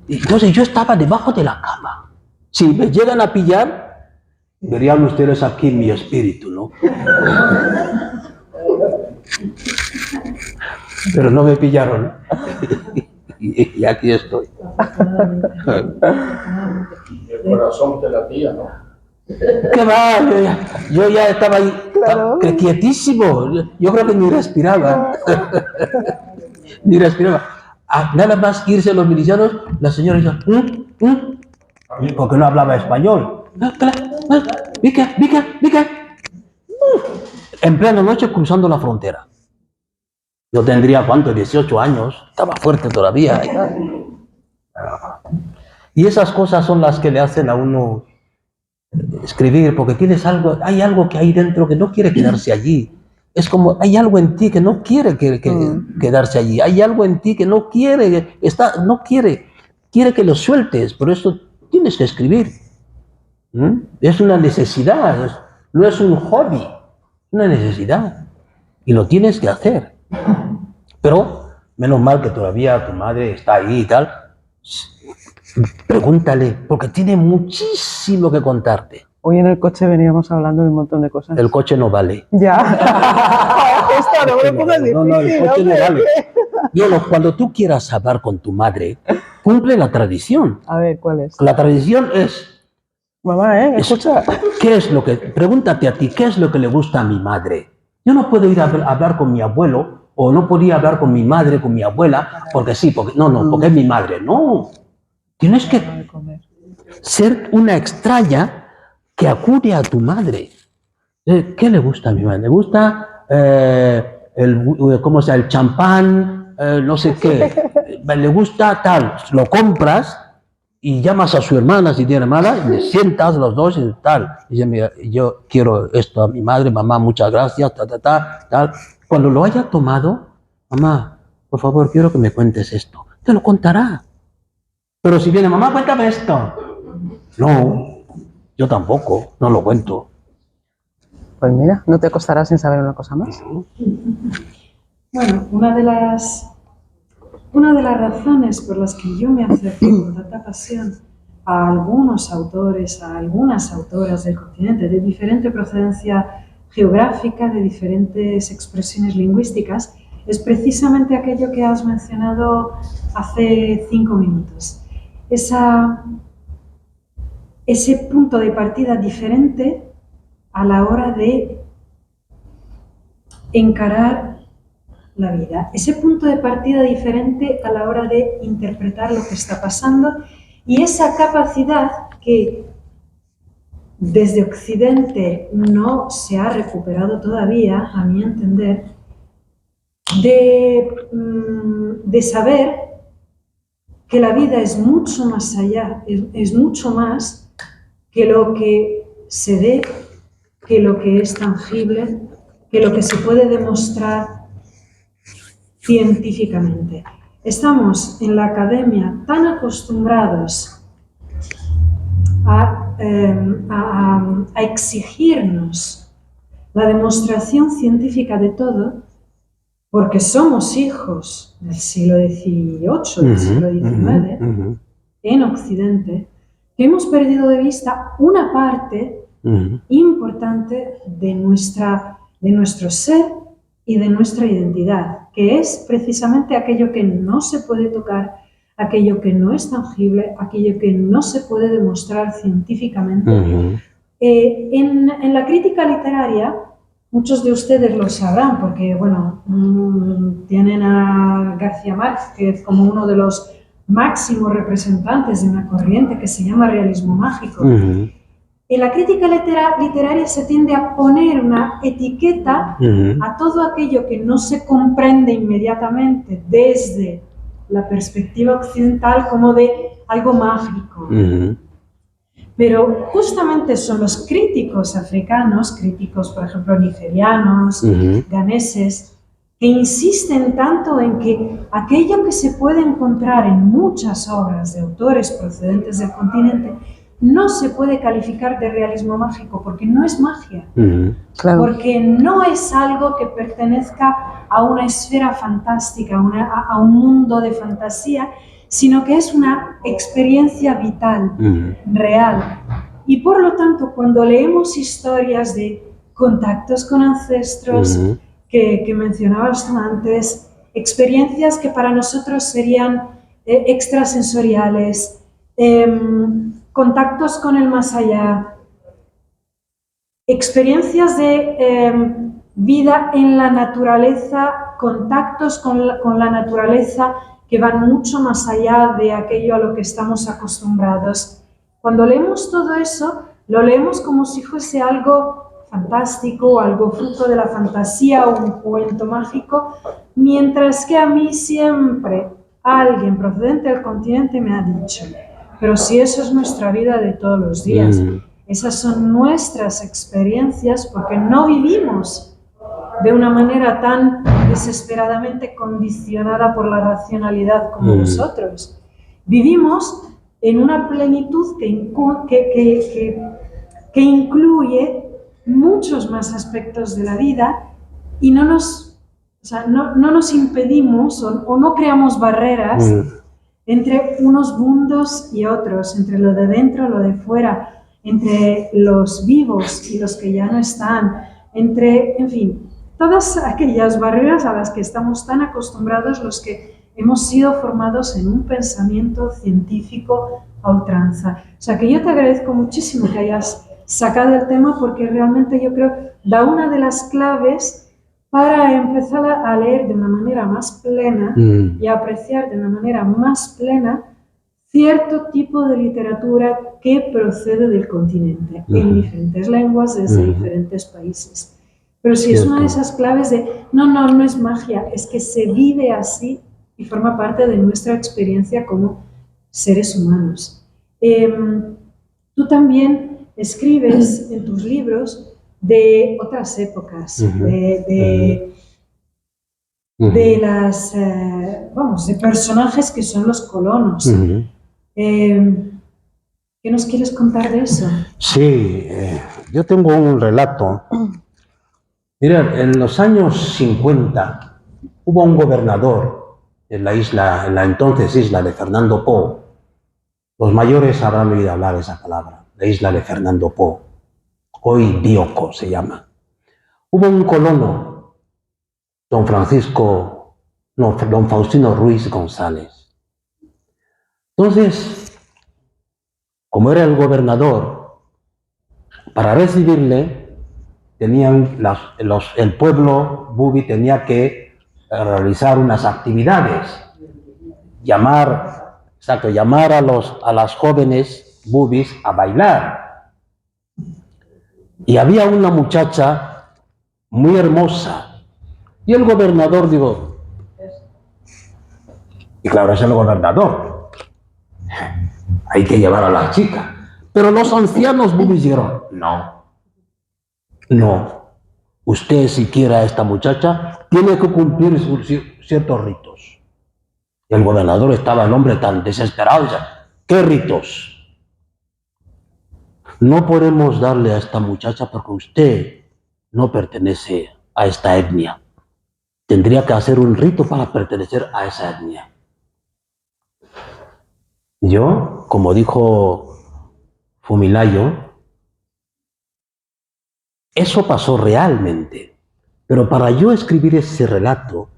Entonces yo estaba debajo de la cama. Si me llegan a pillar, verían ustedes aquí mi espíritu, ¿no? Pero no me pillaron. Y aquí estoy. El corazón te latía, ¿no? ¿Qué va? Yo ya estaba ahí, Claro. quietísimo. Yo creo que ni respiraba. Ni respiraba. Nada más irse los milicianos, la señora dice, porque no hablaba español. Vica. En plena noche cruzando la frontera. Yo tendría, ¿cuánto? 18 años. Estaba fuerte todavía. Y esas cosas son las que le hacen a uno escribir, porque hay algo que hay dentro que no quiere quedarse allí. Es como, hay algo en ti que no quiere quedarse allí. Hay algo en ti que no quiere, quiere que lo sueltes. Por eso tienes que escribir. Es una necesidad, no es un hobby, es una necesidad. Y lo tienes que hacer. Pero, menos mal que todavía tu madre está ahí y tal. Pregúntale, porque tiene muchísimo que contarte. Hoy en el coche veníamos hablando de un montón de cosas. El coche no vale. Ya. Esto no me lo pongas difícil. No, el coche no hombre. vale. Cuando tú quieras hablar con tu madre, cumple la tradición. A ver, ¿cuál es? La tradición es, Mamá, escucha. pregúntate a ti, ¿qué es lo que le gusta a mi madre? Yo no puedo ir a hablar con mi abuelo, o no podía hablar con mi madre, con mi abuela, porque sí, porque es mi madre. No, tienes que ser una extraña que acude a tu madre. ¿Qué le gusta a mi madre? Le gusta el champán, no sé qué. Le gusta tal. Lo compras y llamas a su hermana, si tiene hermana, y le sientas los dos y tal. Y dice, mira, yo quiero esto a mi madre, mamá, muchas gracias, tal. Cuando lo haya tomado, mamá, por favor, quiero que me cuentes esto. Te lo contará. Pero si viene, mamá, cuéntame esto. No, yo tampoco, no lo cuento. Pues mira, no te costará sin saber una cosa más. Bueno, una de las razones por las que yo me acerqué con tanta pasión a algunos autores, a algunas autoras del continente, de diferente procedencia geográfica, de diferentes expresiones lingüísticas, es precisamente aquello que has mencionado hace 5 minutos. Ese punto de partida diferente a la hora de encarar la vida. Ese punto de partida diferente a la hora de interpretar lo que está pasando y esa capacidad que desde Occidente no se ha recuperado todavía, a mi entender, de saber que la vida es mucho más allá, es mucho más que lo que se ve, que lo que es tangible, que lo que se puede demostrar científicamente. Estamos en la academia tan acostumbrados a exigirnos la demostración científica de todo, porque somos hijos del siglo XVIII, del siglo XIX, en Occidente, que hemos perdido de vista una parte importante de nuestro ser y de nuestra identidad, que es precisamente aquello que no se puede tocar, aquello que no es tangible, aquello que no se puede demostrar científicamente. En la crítica literaria, muchos de ustedes lo sabrán, porque bueno, tienen a García Márquez como uno de los máximos representantes de una corriente que se llama realismo mágico. En la crítica literaria se tiende a poner una etiqueta a todo aquello que no se comprende inmediatamente desde la perspectiva occidental como de algo mágico. Pero justamente son los críticos africanos, críticos por ejemplo nigerianos, ganeses, que insisten tanto en que aquello que se puede encontrar en muchas obras de autores procedentes del continente no se puede calificar de realismo mágico porque no es magia, Claro. porque no es algo que pertenezca a una esfera fantástica, a un mundo de fantasía, sino que es una experiencia vital, real. Y por lo tanto, cuando leemos historias de contactos con ancestros que mencionabas tú antes, experiencias que para nosotros serían extrasensoriales, contactos con el más allá, experiencias de vida en la naturaleza, contactos con la naturaleza que van mucho más allá de aquello a lo que estamos acostumbrados. Cuando leemos todo eso, lo leemos como si fuese algo fantástico, algo fruto de la fantasía o un cuento mágico, mientras que a mí siempre alguien procedente del continente me ha dicho, pero si eso es nuestra vida de todos los días, esas son nuestras experiencias porque no vivimos de una manera tan desesperadamente condicionada por la racionalidad como nosotros. Vivimos en una plenitud que incluye muchos más aspectos de la vida y no nos impedimos o no creamos barreras entre unos mundos y otros, entre lo de dentro y lo de fuera, entre los vivos y los que ya no están, en fin, todas aquellas barreras a las que estamos tan acostumbrados los que hemos sido formados en un pensamiento científico a ultranza. O sea que yo te agradezco muchísimo que hayas sacado el tema porque realmente yo creo da una de las claves para empezar a leer de una manera más plena y a apreciar de una manera más plena cierto tipo de literatura que procede del continente, en diferentes lenguas, desde diferentes países. Pero sí es una de esas claves de, no es magia, es que se vive así y forma parte de nuestra experiencia como seres humanos. Tú también escribes en tus libros de otras épocas, de personajes que son los colonos. ¿Qué nos quieres contar de eso? Sí, yo tengo un relato. Mira, en los años 50 hubo un gobernador en la entonces isla de Fernando Po. Los mayores habrán oído hablar de esa palabra, la isla de Fernando Po. Hoy Bioko se llama. Hubo un colono, don Faustino Ruiz González. Entonces, como era el gobernador, para recibirle, el pueblo bubi tenía que realizar unas actividades, llamar a las jóvenes bubis a bailar. Y había una muchacha muy hermosa. Y el gobernador dijo, y claro, es el gobernador, hay que llevar a la chica. Pero los ancianos bubis dijeron, no, usted si quiere a esta muchacha, tiene que cumplir ciertos ritos. Y el gobernador estaba el hombre tan desesperado, dice, ¿qué ritos? No podemos darle a esta muchacha porque usted no pertenece a esta etnia. Tendría que hacer un rito para pertenecer a esa etnia. Yo, como dijo Fumilayo, eso pasó realmente, pero para yo escribir ese relato,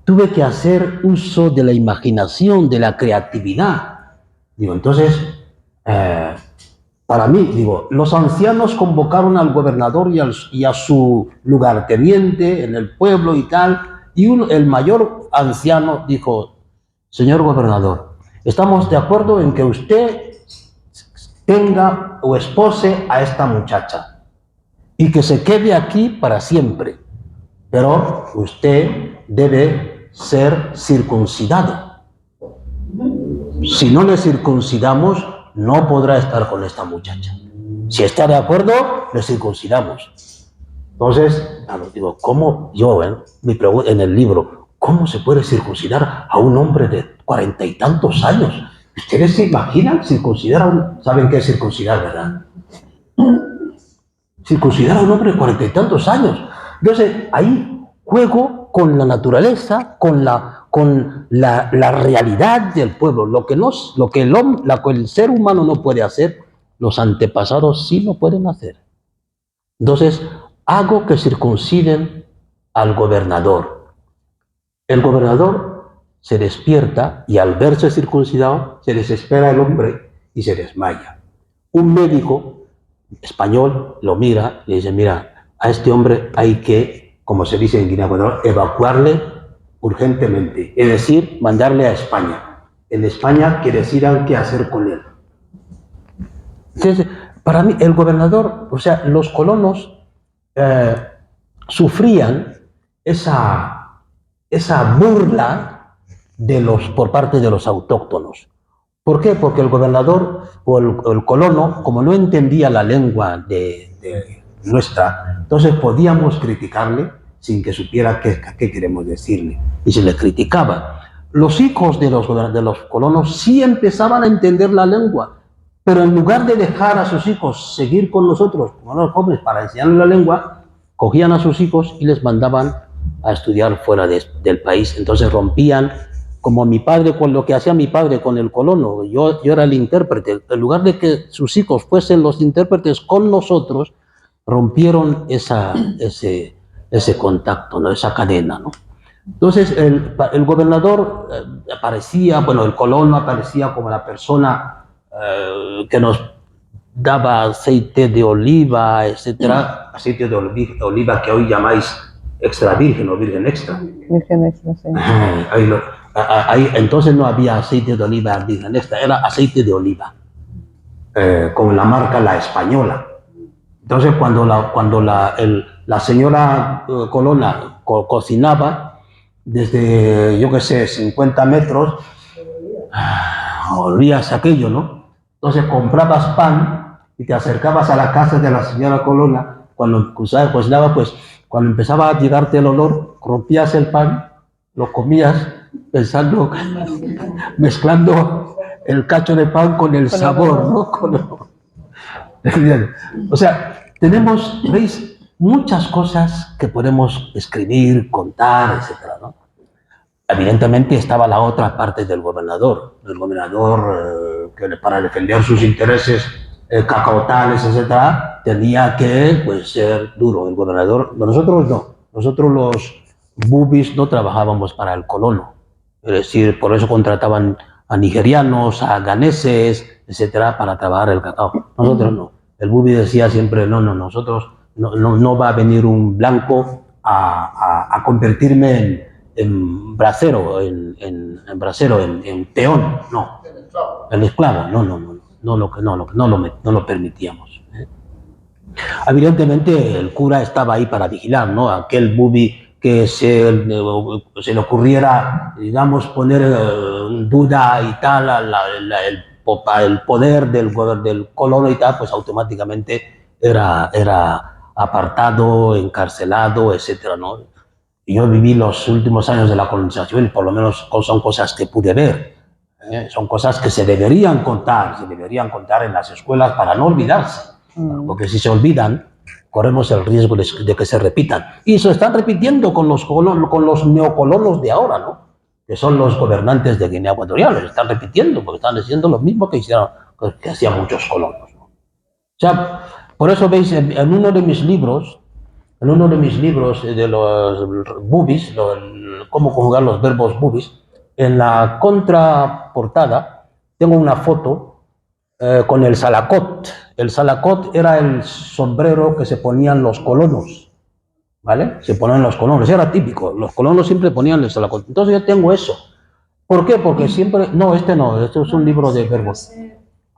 tuve que hacer uso de la imaginación, de la creatividad. Entonces, para mí, los ancianos convocaron al gobernador y a su lugarteniente en el pueblo y tal, y el mayor anciano dijo, señor gobernador, estamos de acuerdo en que usted tenga o espose a esta muchacha y que se quede aquí para siempre, pero usted debe ser circuncidado. Si no le circuncidamos, no podrá estar con esta muchacha. Si está de acuerdo, le circuncidamos. Entonces, ¿cómo yo, me pregunto en el libro, cómo se puede circuncidar a un hombre de 40 y tantos años? ¿Ustedes se imaginan circuncidar a un... ¿Saben qué es circuncidar, verdad? Circuncidar a un hombre de 40 y tantos años. Entonces, ahí juego con la naturaleza, con la realidad del pueblo. Lo que el ser humano no puede hacer, los antepasados sí lo pueden hacer. Entonces, hago que circunciden al gobernador. El gobernador se despierta y al verse circuncidado, se desespera el hombre y se desmaya. Un médico español lo mira y le dice, mira, a este hombre hay que, como se dice en Guinea Ecuatorial, evacuarle urgentemente, es decir, mandarle a España. En España que decidan qué hacer con él. Entonces, para mí, el gobernador, o sea, los colonos sufrían esa burla por parte de los autóctonos. ¿Por qué? Porque el gobernador o el colono, como no entendía la lengua de nuestra, entonces podíamos criticarle sin que supiera qué queremos decirle. Y se le criticaba. Los hijos de los colonos sí empezaban a entender la lengua, pero en lugar de dejar a sus hijos seguir con nosotros, como los jóvenes, para enseñarles la lengua, cogían a sus hijos y les mandaban a estudiar fuera del país. Entonces rompían, como mi padre, con lo que hacía mi padre con el colono. Yo era el intérprete. En lugar de que sus hijos fuesen los intérpretes con nosotros, rompieron ese contacto, ¿no? Esa cadena, ¿no? Entonces el gobernador aparecía, bueno, el colono aparecía como la persona que nos daba aceite de oliva, etcétera, aceite de oliva que hoy llamáis extra virgen o virgen extra. Virgen extra, sí. Ahí, entonces no había aceite de oliva virgen extra, era aceite de oliva, con la marca La Española. Entonces cuando la señora colona cocinaba, desde, yo qué sé, 50 metros, olías aquello, ¿no? Entonces comprabas pan y te acercabas a la casa de la señora colona. Cuando cocinaba, pues cuando empezaba a llegarte el olor, rompías el pan, lo comías pensando, mezclando el cacho de pan con el sabor, ¿no? O sea, tenemos, ¿veis? Muchas cosas que podemos escribir, contar, etcétera, ¿no? Evidentemente estaba la otra parte del gobernador. El gobernador, que para defender sus intereses cacautales, etcétera, tenía que, pues, ser duro. El gobernador, nosotros no. Nosotros los bubis no trabajábamos para el colono. Es decir, por eso contrataban a nigerianos, a ganeses, etcétera, para trabajar el cacao. Nosotros no. El bubi decía siempre, no, nosotros no va a venir un blanco a convertirme en bracero, en peón, no. El esclavo, no lo permitíamos. Evidentemente el cura estaba ahí para vigilar, ¿no? Aquel bubi que se le ocurriera, digamos, poner en duda y tal el poder del colono y tal, pues automáticamente era apartado, encarcelado, etcétera, ¿no? Y yo viví los últimos años de la colonización y por lo menos son cosas que pude ver. Son cosas que se deberían contar en las escuelas para no olvidarse. Porque si se olvidan, corremos el riesgo de que se repitan. Y se están repitiendo con los neocolonos de ahora, ¿no? Que son los gobernantes de Guinea Ecuatorial. Los están repitiendo porque están haciendo lo mismo que hacían muchos colonos, ¿no? O sea, por eso veis en uno de mis libros de los bubis, cómo conjugar los verbos bubis, en la contraportada tengo una foto con el salacot. El salacot era el sombrero que se ponían los colonos, ¿vale? Se ponían los colonos, era típico, los colonos siempre ponían el salacot. Entonces yo tengo eso. ¿Por qué? Porque siempre, este es un libro de verbos.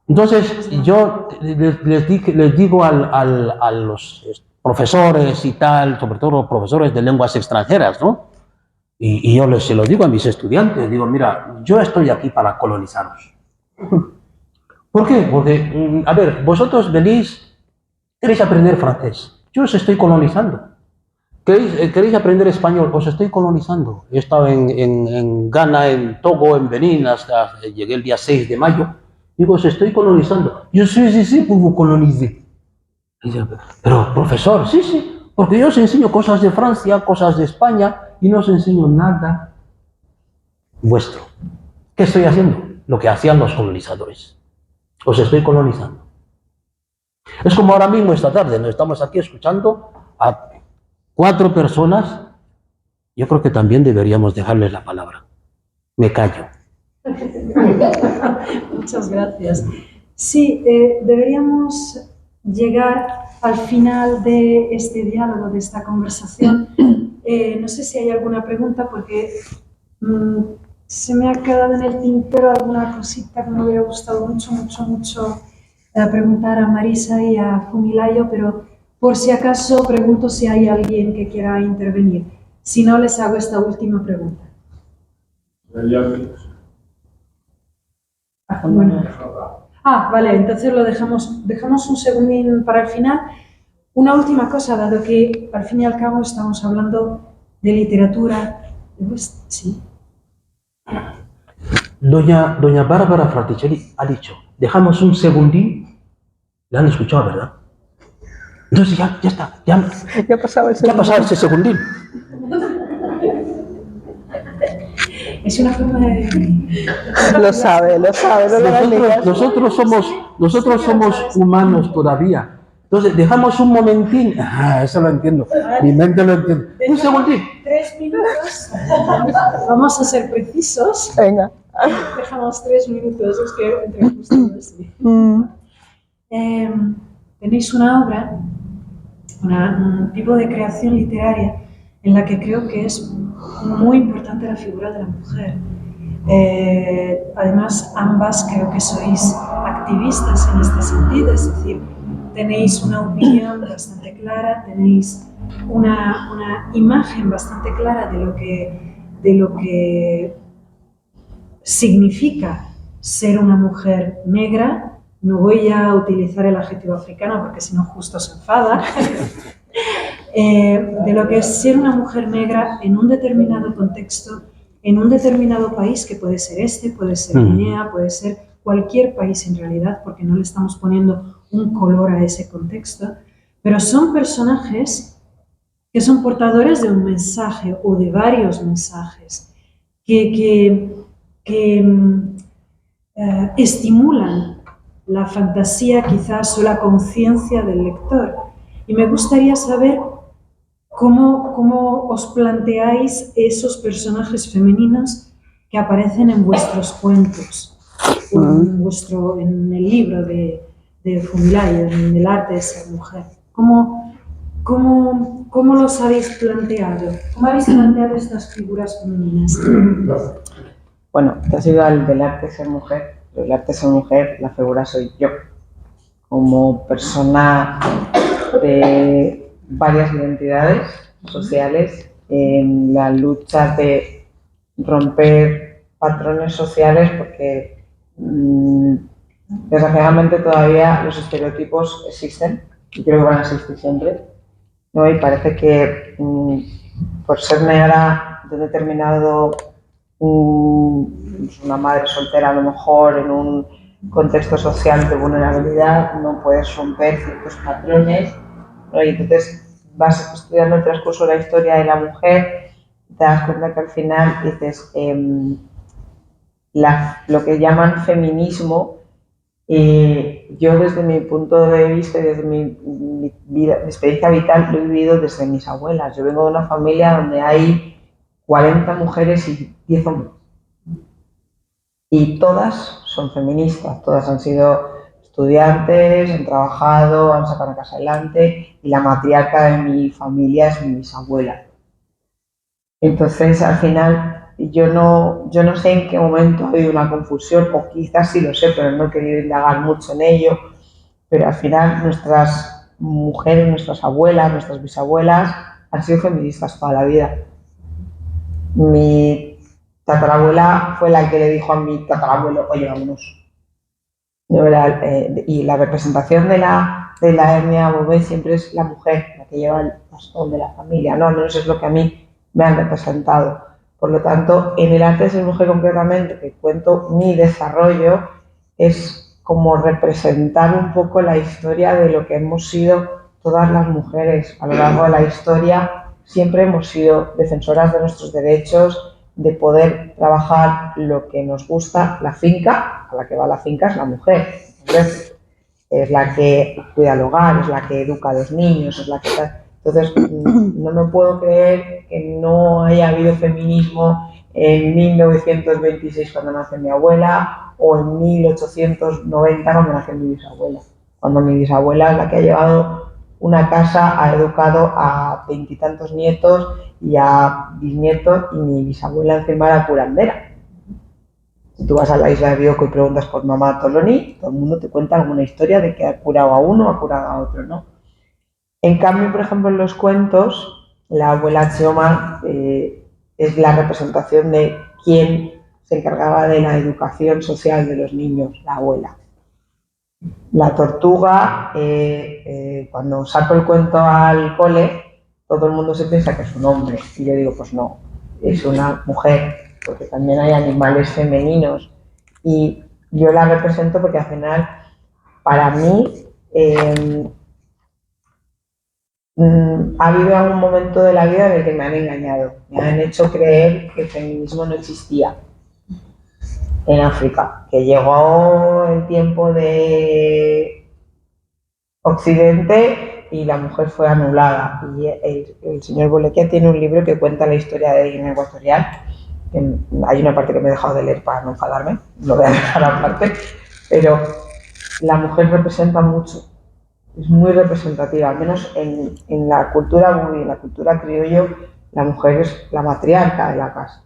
Entonces yo les digo a los profesores y tal, sobre todo los profesores de lenguas extranjeras, ¿no? Y yo se lo digo a mis estudiantes, digo, mira, yo estoy aquí para colonizaros. ¿Por qué? Porque, a ver, vosotros queréis aprender francés, yo os estoy colonizando. ¿Queréis aprender español? Os estoy colonizando. He estado en Ghana, en Togo, en Benín, llegué el día 6 de mayo. Digo, os estoy colonizando. Yo sí, pues vous coloniser. Pero, profesor, sí, porque yo os enseño cosas de Francia, cosas de España, y no os enseño nada vuestro. ¿Qué estoy haciendo? Lo que hacían los colonizadores. Os estoy colonizando. Es como ahora mismo, esta tarde, nos estamos aquí escuchando a 4 personas. Yo creo que también deberíamos dejarles la palabra. Me callo. Muchas gracias. Sí, deberíamos llegar al final de este diálogo, de esta conversación. No sé si hay alguna pregunta, porque se me ha quedado en el tintero alguna cosita que me hubiera gustado mucho preguntar a Marisa y a Fumilayo, pero por si acaso pregunto si hay alguien que quiera intervenir. Si no, les hago esta última pregunta. Bueno. Vale, entonces lo dejamos un segundín para el final. Una última cosa, dado que al fin y al cabo estamos hablando de literatura. Pues, sí. Doña Bárbara Fraticelli ha dicho, dejamos un segundín, la han escuchado, ¿verdad? Entonces ya está, ya ha pasado ese segundín. Es una forma de... Lo sabe, no lo Nosotros somos humanos todavía. Entonces, dejamos un momentín. Eso lo entiendo. Mi mente lo entiende. Un segundín. 3 minutos. Vamos a ser precisos. Venga. Dejamos 3 minutos, es que entre justo así. Tenéis una obra, un tipo de creación literaria en la que creo que es muy importante la figura de la mujer. Además, ambas creo que sois activistas en este sentido, es decir, tenéis una opinión bastante clara, tenéis una imagen bastante clara de lo que significa ser una mujer negra. No voy a utilizar el adjetivo africana porque si no justo se enfada. De lo que es ser una mujer negra en un determinado contexto, en un determinado país, que puede ser puede ser Guinea, puede ser cualquier país en realidad, porque no le estamos poniendo un color a ese contexto, pero son personajes que son portadores de un mensaje o de varios mensajes que estimulan la fantasía quizás o la conciencia del lector. Y me gustaría saber cómo os planteáis esos personajes femeninos que aparecen en vuestros cuentos, o en el libro de Fumilayo, en el arte de ser mujer. ¿Cómo los habéis planteado? ¿Cómo habéis planteado estas figuras femeninas? Bueno, te has ido al del arte de ser mujer. El arte de ser mujer, la figura soy yo. Como persona de varias identidades sociales en la lucha de romper patrones sociales, porque desgraciadamente todavía los estereotipos existen y creo que van a existir siempre, ¿no? Y parece que por ser negra de determinado, una madre soltera a lo mejor en un contexto social de vulnerabilidad, no puedes romper ciertos patrones, ¿no? Y entonces vas estudiando el transcurso de la historia de la mujer y te das cuenta que al final dices, lo que llaman feminismo, yo desde mi punto de vista y desde mi vida, mi experiencia vital, lo he vivido desde mis abuelas. Yo vengo de una familia donde hay 40 mujeres y 10 hombres. Y todas son feministas, todas han sido estudiantes, han trabajado, han sacado la casa adelante, y la matriarca de mi familia es mi bisabuela. Entonces, al final, yo no sé en qué momento ha habido una confusión, o quizás sí lo sé, pero no he querido indagar mucho en ello, pero al final nuestras mujeres, nuestras abuelas, nuestras bisabuelas han sido feministas toda la vida. Mi tatarabuela fue la que le dijo a mi tatarabuelo, oye, vámonos. Y la representación de la etnia bobé siempre es la mujer, la que lleva el bastón de la familia, ¿no? Al menos es lo que a mí me han representado. Por lo tanto, en el arte de ser mujer concretamente, que cuento mi desarrollo, es como representar un poco la historia de lo que hemos sido todas las mujeres a lo largo de la historia. Siempre hemos sido defensoras de nuestros derechos, de poder trabajar lo que nos gusta. La finca, a la que va la finca es la mujer. Entonces, es la que cuida el hogar, es la que educa a los niños, es la que... Entonces, no me puedo creer que no haya habido feminismo en 1926 cuando nace mi abuela o en 1890 cuando nació mi bisabuela. cuando mi bisabuela es la que ha llevado una casa, ha educado a 20 y tantos nietos y a bisnietos, y mi bisabuela encima era curandera. Si tú vas a la isla de Bioko y preguntas por mamá Toloni, todo el mundo te cuenta alguna historia de que ha curado a uno o ha curado a otro, ¿no? En cambio, por ejemplo, en los cuentos, la abuela Chioma es la representación de quien se encargaba de la educación social de los niños, la abuela. La tortuga, cuando saco el cuento al cole, todo el mundo se piensa que es un hombre. Y yo digo, pues no, es una mujer, porque también hay animales femeninos. Y yo la represento porque al final, para mí, ha habido algún momento de la vida en el que me han engañado. Me han hecho creer que el feminismo no existía en África, que llegó el tiempo de Occidente y la mujer fue anulada. Y el señor Bolequia tiene un libro que cuenta la historia de Guinea Ecuatorial. Hay una parte que me he dejado de leer para no enfadarme, lo voy a dejar aparte, pero la mujer representa mucho, es muy representativa, al menos en la cultura bugui, en la cultura criollo, la mujer es la matriarca de la casa.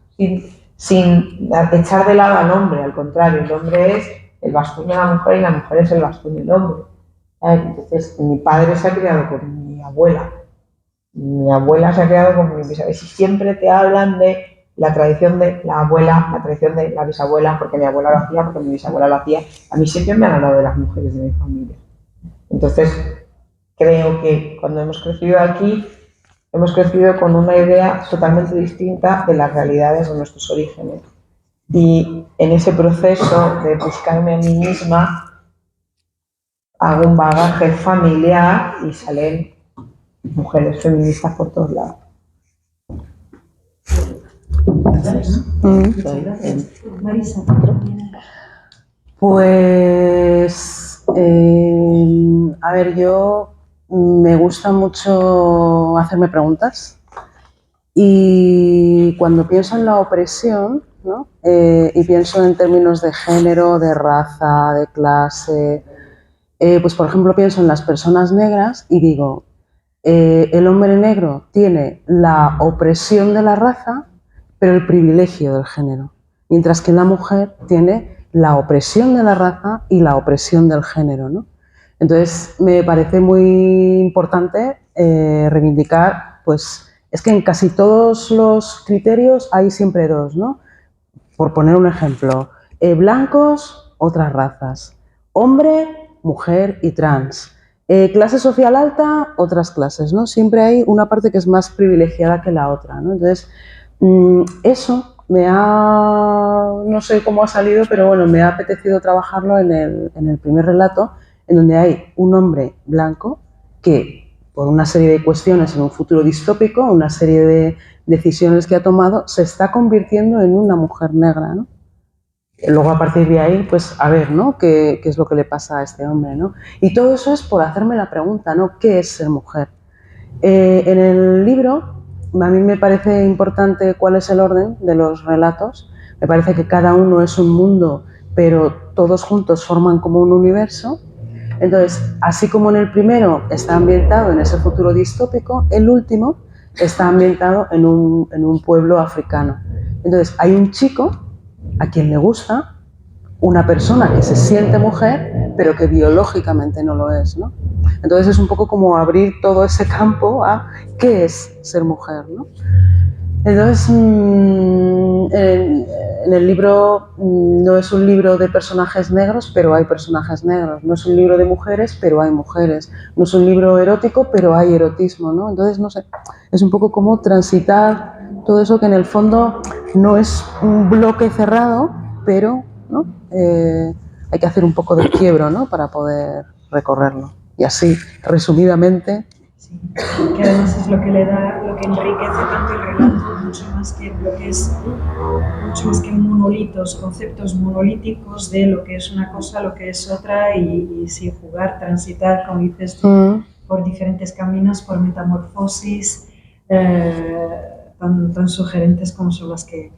Sin echar de lado al hombre, al contrario, el hombre es el bastón de la mujer y la mujer es el bastón del hombre. Entonces, mi padre se ha criado con mi abuela se ha criado con mi bisabuela, y siempre te hablan de la tradición de la abuela, la tradición de la bisabuela, porque mi abuela lo hacía, porque mi bisabuela lo hacía, a mí siempre me han hablado de las mujeres de mi familia. Entonces, creo que cuando hemos crecido aquí, hemos crecido con una idea totalmente distinta de las realidades de nuestros orígenes. Y en ese proceso de buscarme a mí misma, hago un bagaje familiar y salen mujeres feministas por todos lados. Marisa. Pues, a ver, yo me gusta mucho hacerme preguntas y cuando pienso en la opresión, ¿no? Y pienso en términos de género, de raza, de clase, pues por ejemplo pienso en las personas negras y digo, el hombre negro tiene la opresión de la raza, pero el privilegio del género, mientras que la mujer tiene la opresión de la raza y la opresión del género, ¿no? Entonces me parece muy importante reivindicar, pues es que en casi todos los criterios hay siempre dos, ¿no? Por poner un ejemplo, blancos, otras razas, hombre, mujer y trans, clase social alta, otras clases, ¿no? Siempre hay una parte que es más privilegiada que la otra, ¿no? Entonces, eso no sé cómo ha salido, pero bueno, me ha apetecido trabajarlo en el primer relato, en donde hay un hombre blanco que, por una serie de cuestiones en un futuro distópico, una serie de decisiones que ha tomado, se está convirtiendo en una mujer negra, ¿no? Luego, a partir de ahí, pues a ver, ¿no? ¿Qué es lo que le pasa a este hombre, ¿no? Y todo eso es por hacerme la pregunta, ¿no? ¿Qué es ser mujer? En el libro, a mí me parece importante cuál es el orden de los relatos. Me parece que cada uno es un mundo, pero todos juntos forman como un universo. Entonces, así como en el primero está ambientado en ese futuro distópico, el último está ambientado en un pueblo africano. Entonces, hay un chico a quien le gusta una persona que se siente mujer, pero que biológicamente no lo es, ¿no? Entonces es un poco como abrir todo ese campo a qué es ser mujer, ¿no? Entonces, en el libro no es un libro de personajes negros, pero hay personajes negros. No es un libro de mujeres, pero hay mujeres. No es un libro erótico, pero hay erotismo, ¿no? Entonces, no sé, es un poco como transitar todo eso que en el fondo no es un bloque cerrado, pero, ¿no? Hay que hacer un poco de quiebro, ¿no? Para poder recorrerlo. Y así, resumidamente. Sí, que además es lo que le da, lo que enriquece tanto el relato, mucho más que bloques, mucho más que monolitos, conceptos monolíticos de lo que es una cosa, lo que es otra, y sí, jugar, transitar, como dices tú, por diferentes caminos, por metamorfosis tan sugerentes como son las que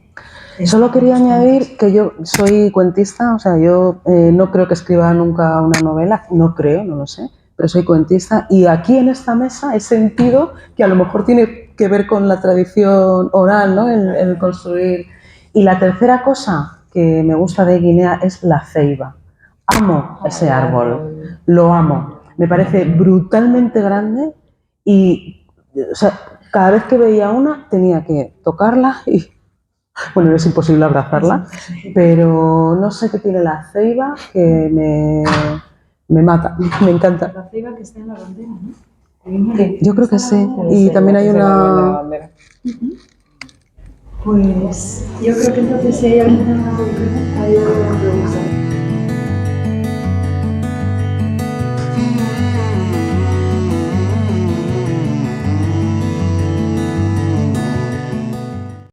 Solo quería añadir que yo soy cuentista, o sea, yo no creo que escriba nunca una novela, no creo, no lo sé, pero soy cuentista y aquí en esta mesa he sentido que a lo mejor tiene que ver con la tradición oral, ¿no? El construir. Y la tercera cosa que me gusta de Guinea es la ceiba. Amo ese árbol, lo amo. Me parece brutalmente grande y, o sea, cada vez que veía una tenía que tocarla y, bueno, es imposible abrazarla, pero no sé qué tiene la ceiba que me mata, me encanta. La ceiba que está en la bandera, ¿no? Yo creo que sí. Y también hay una... Pues yo creo que entonces si hay alguna pregunta,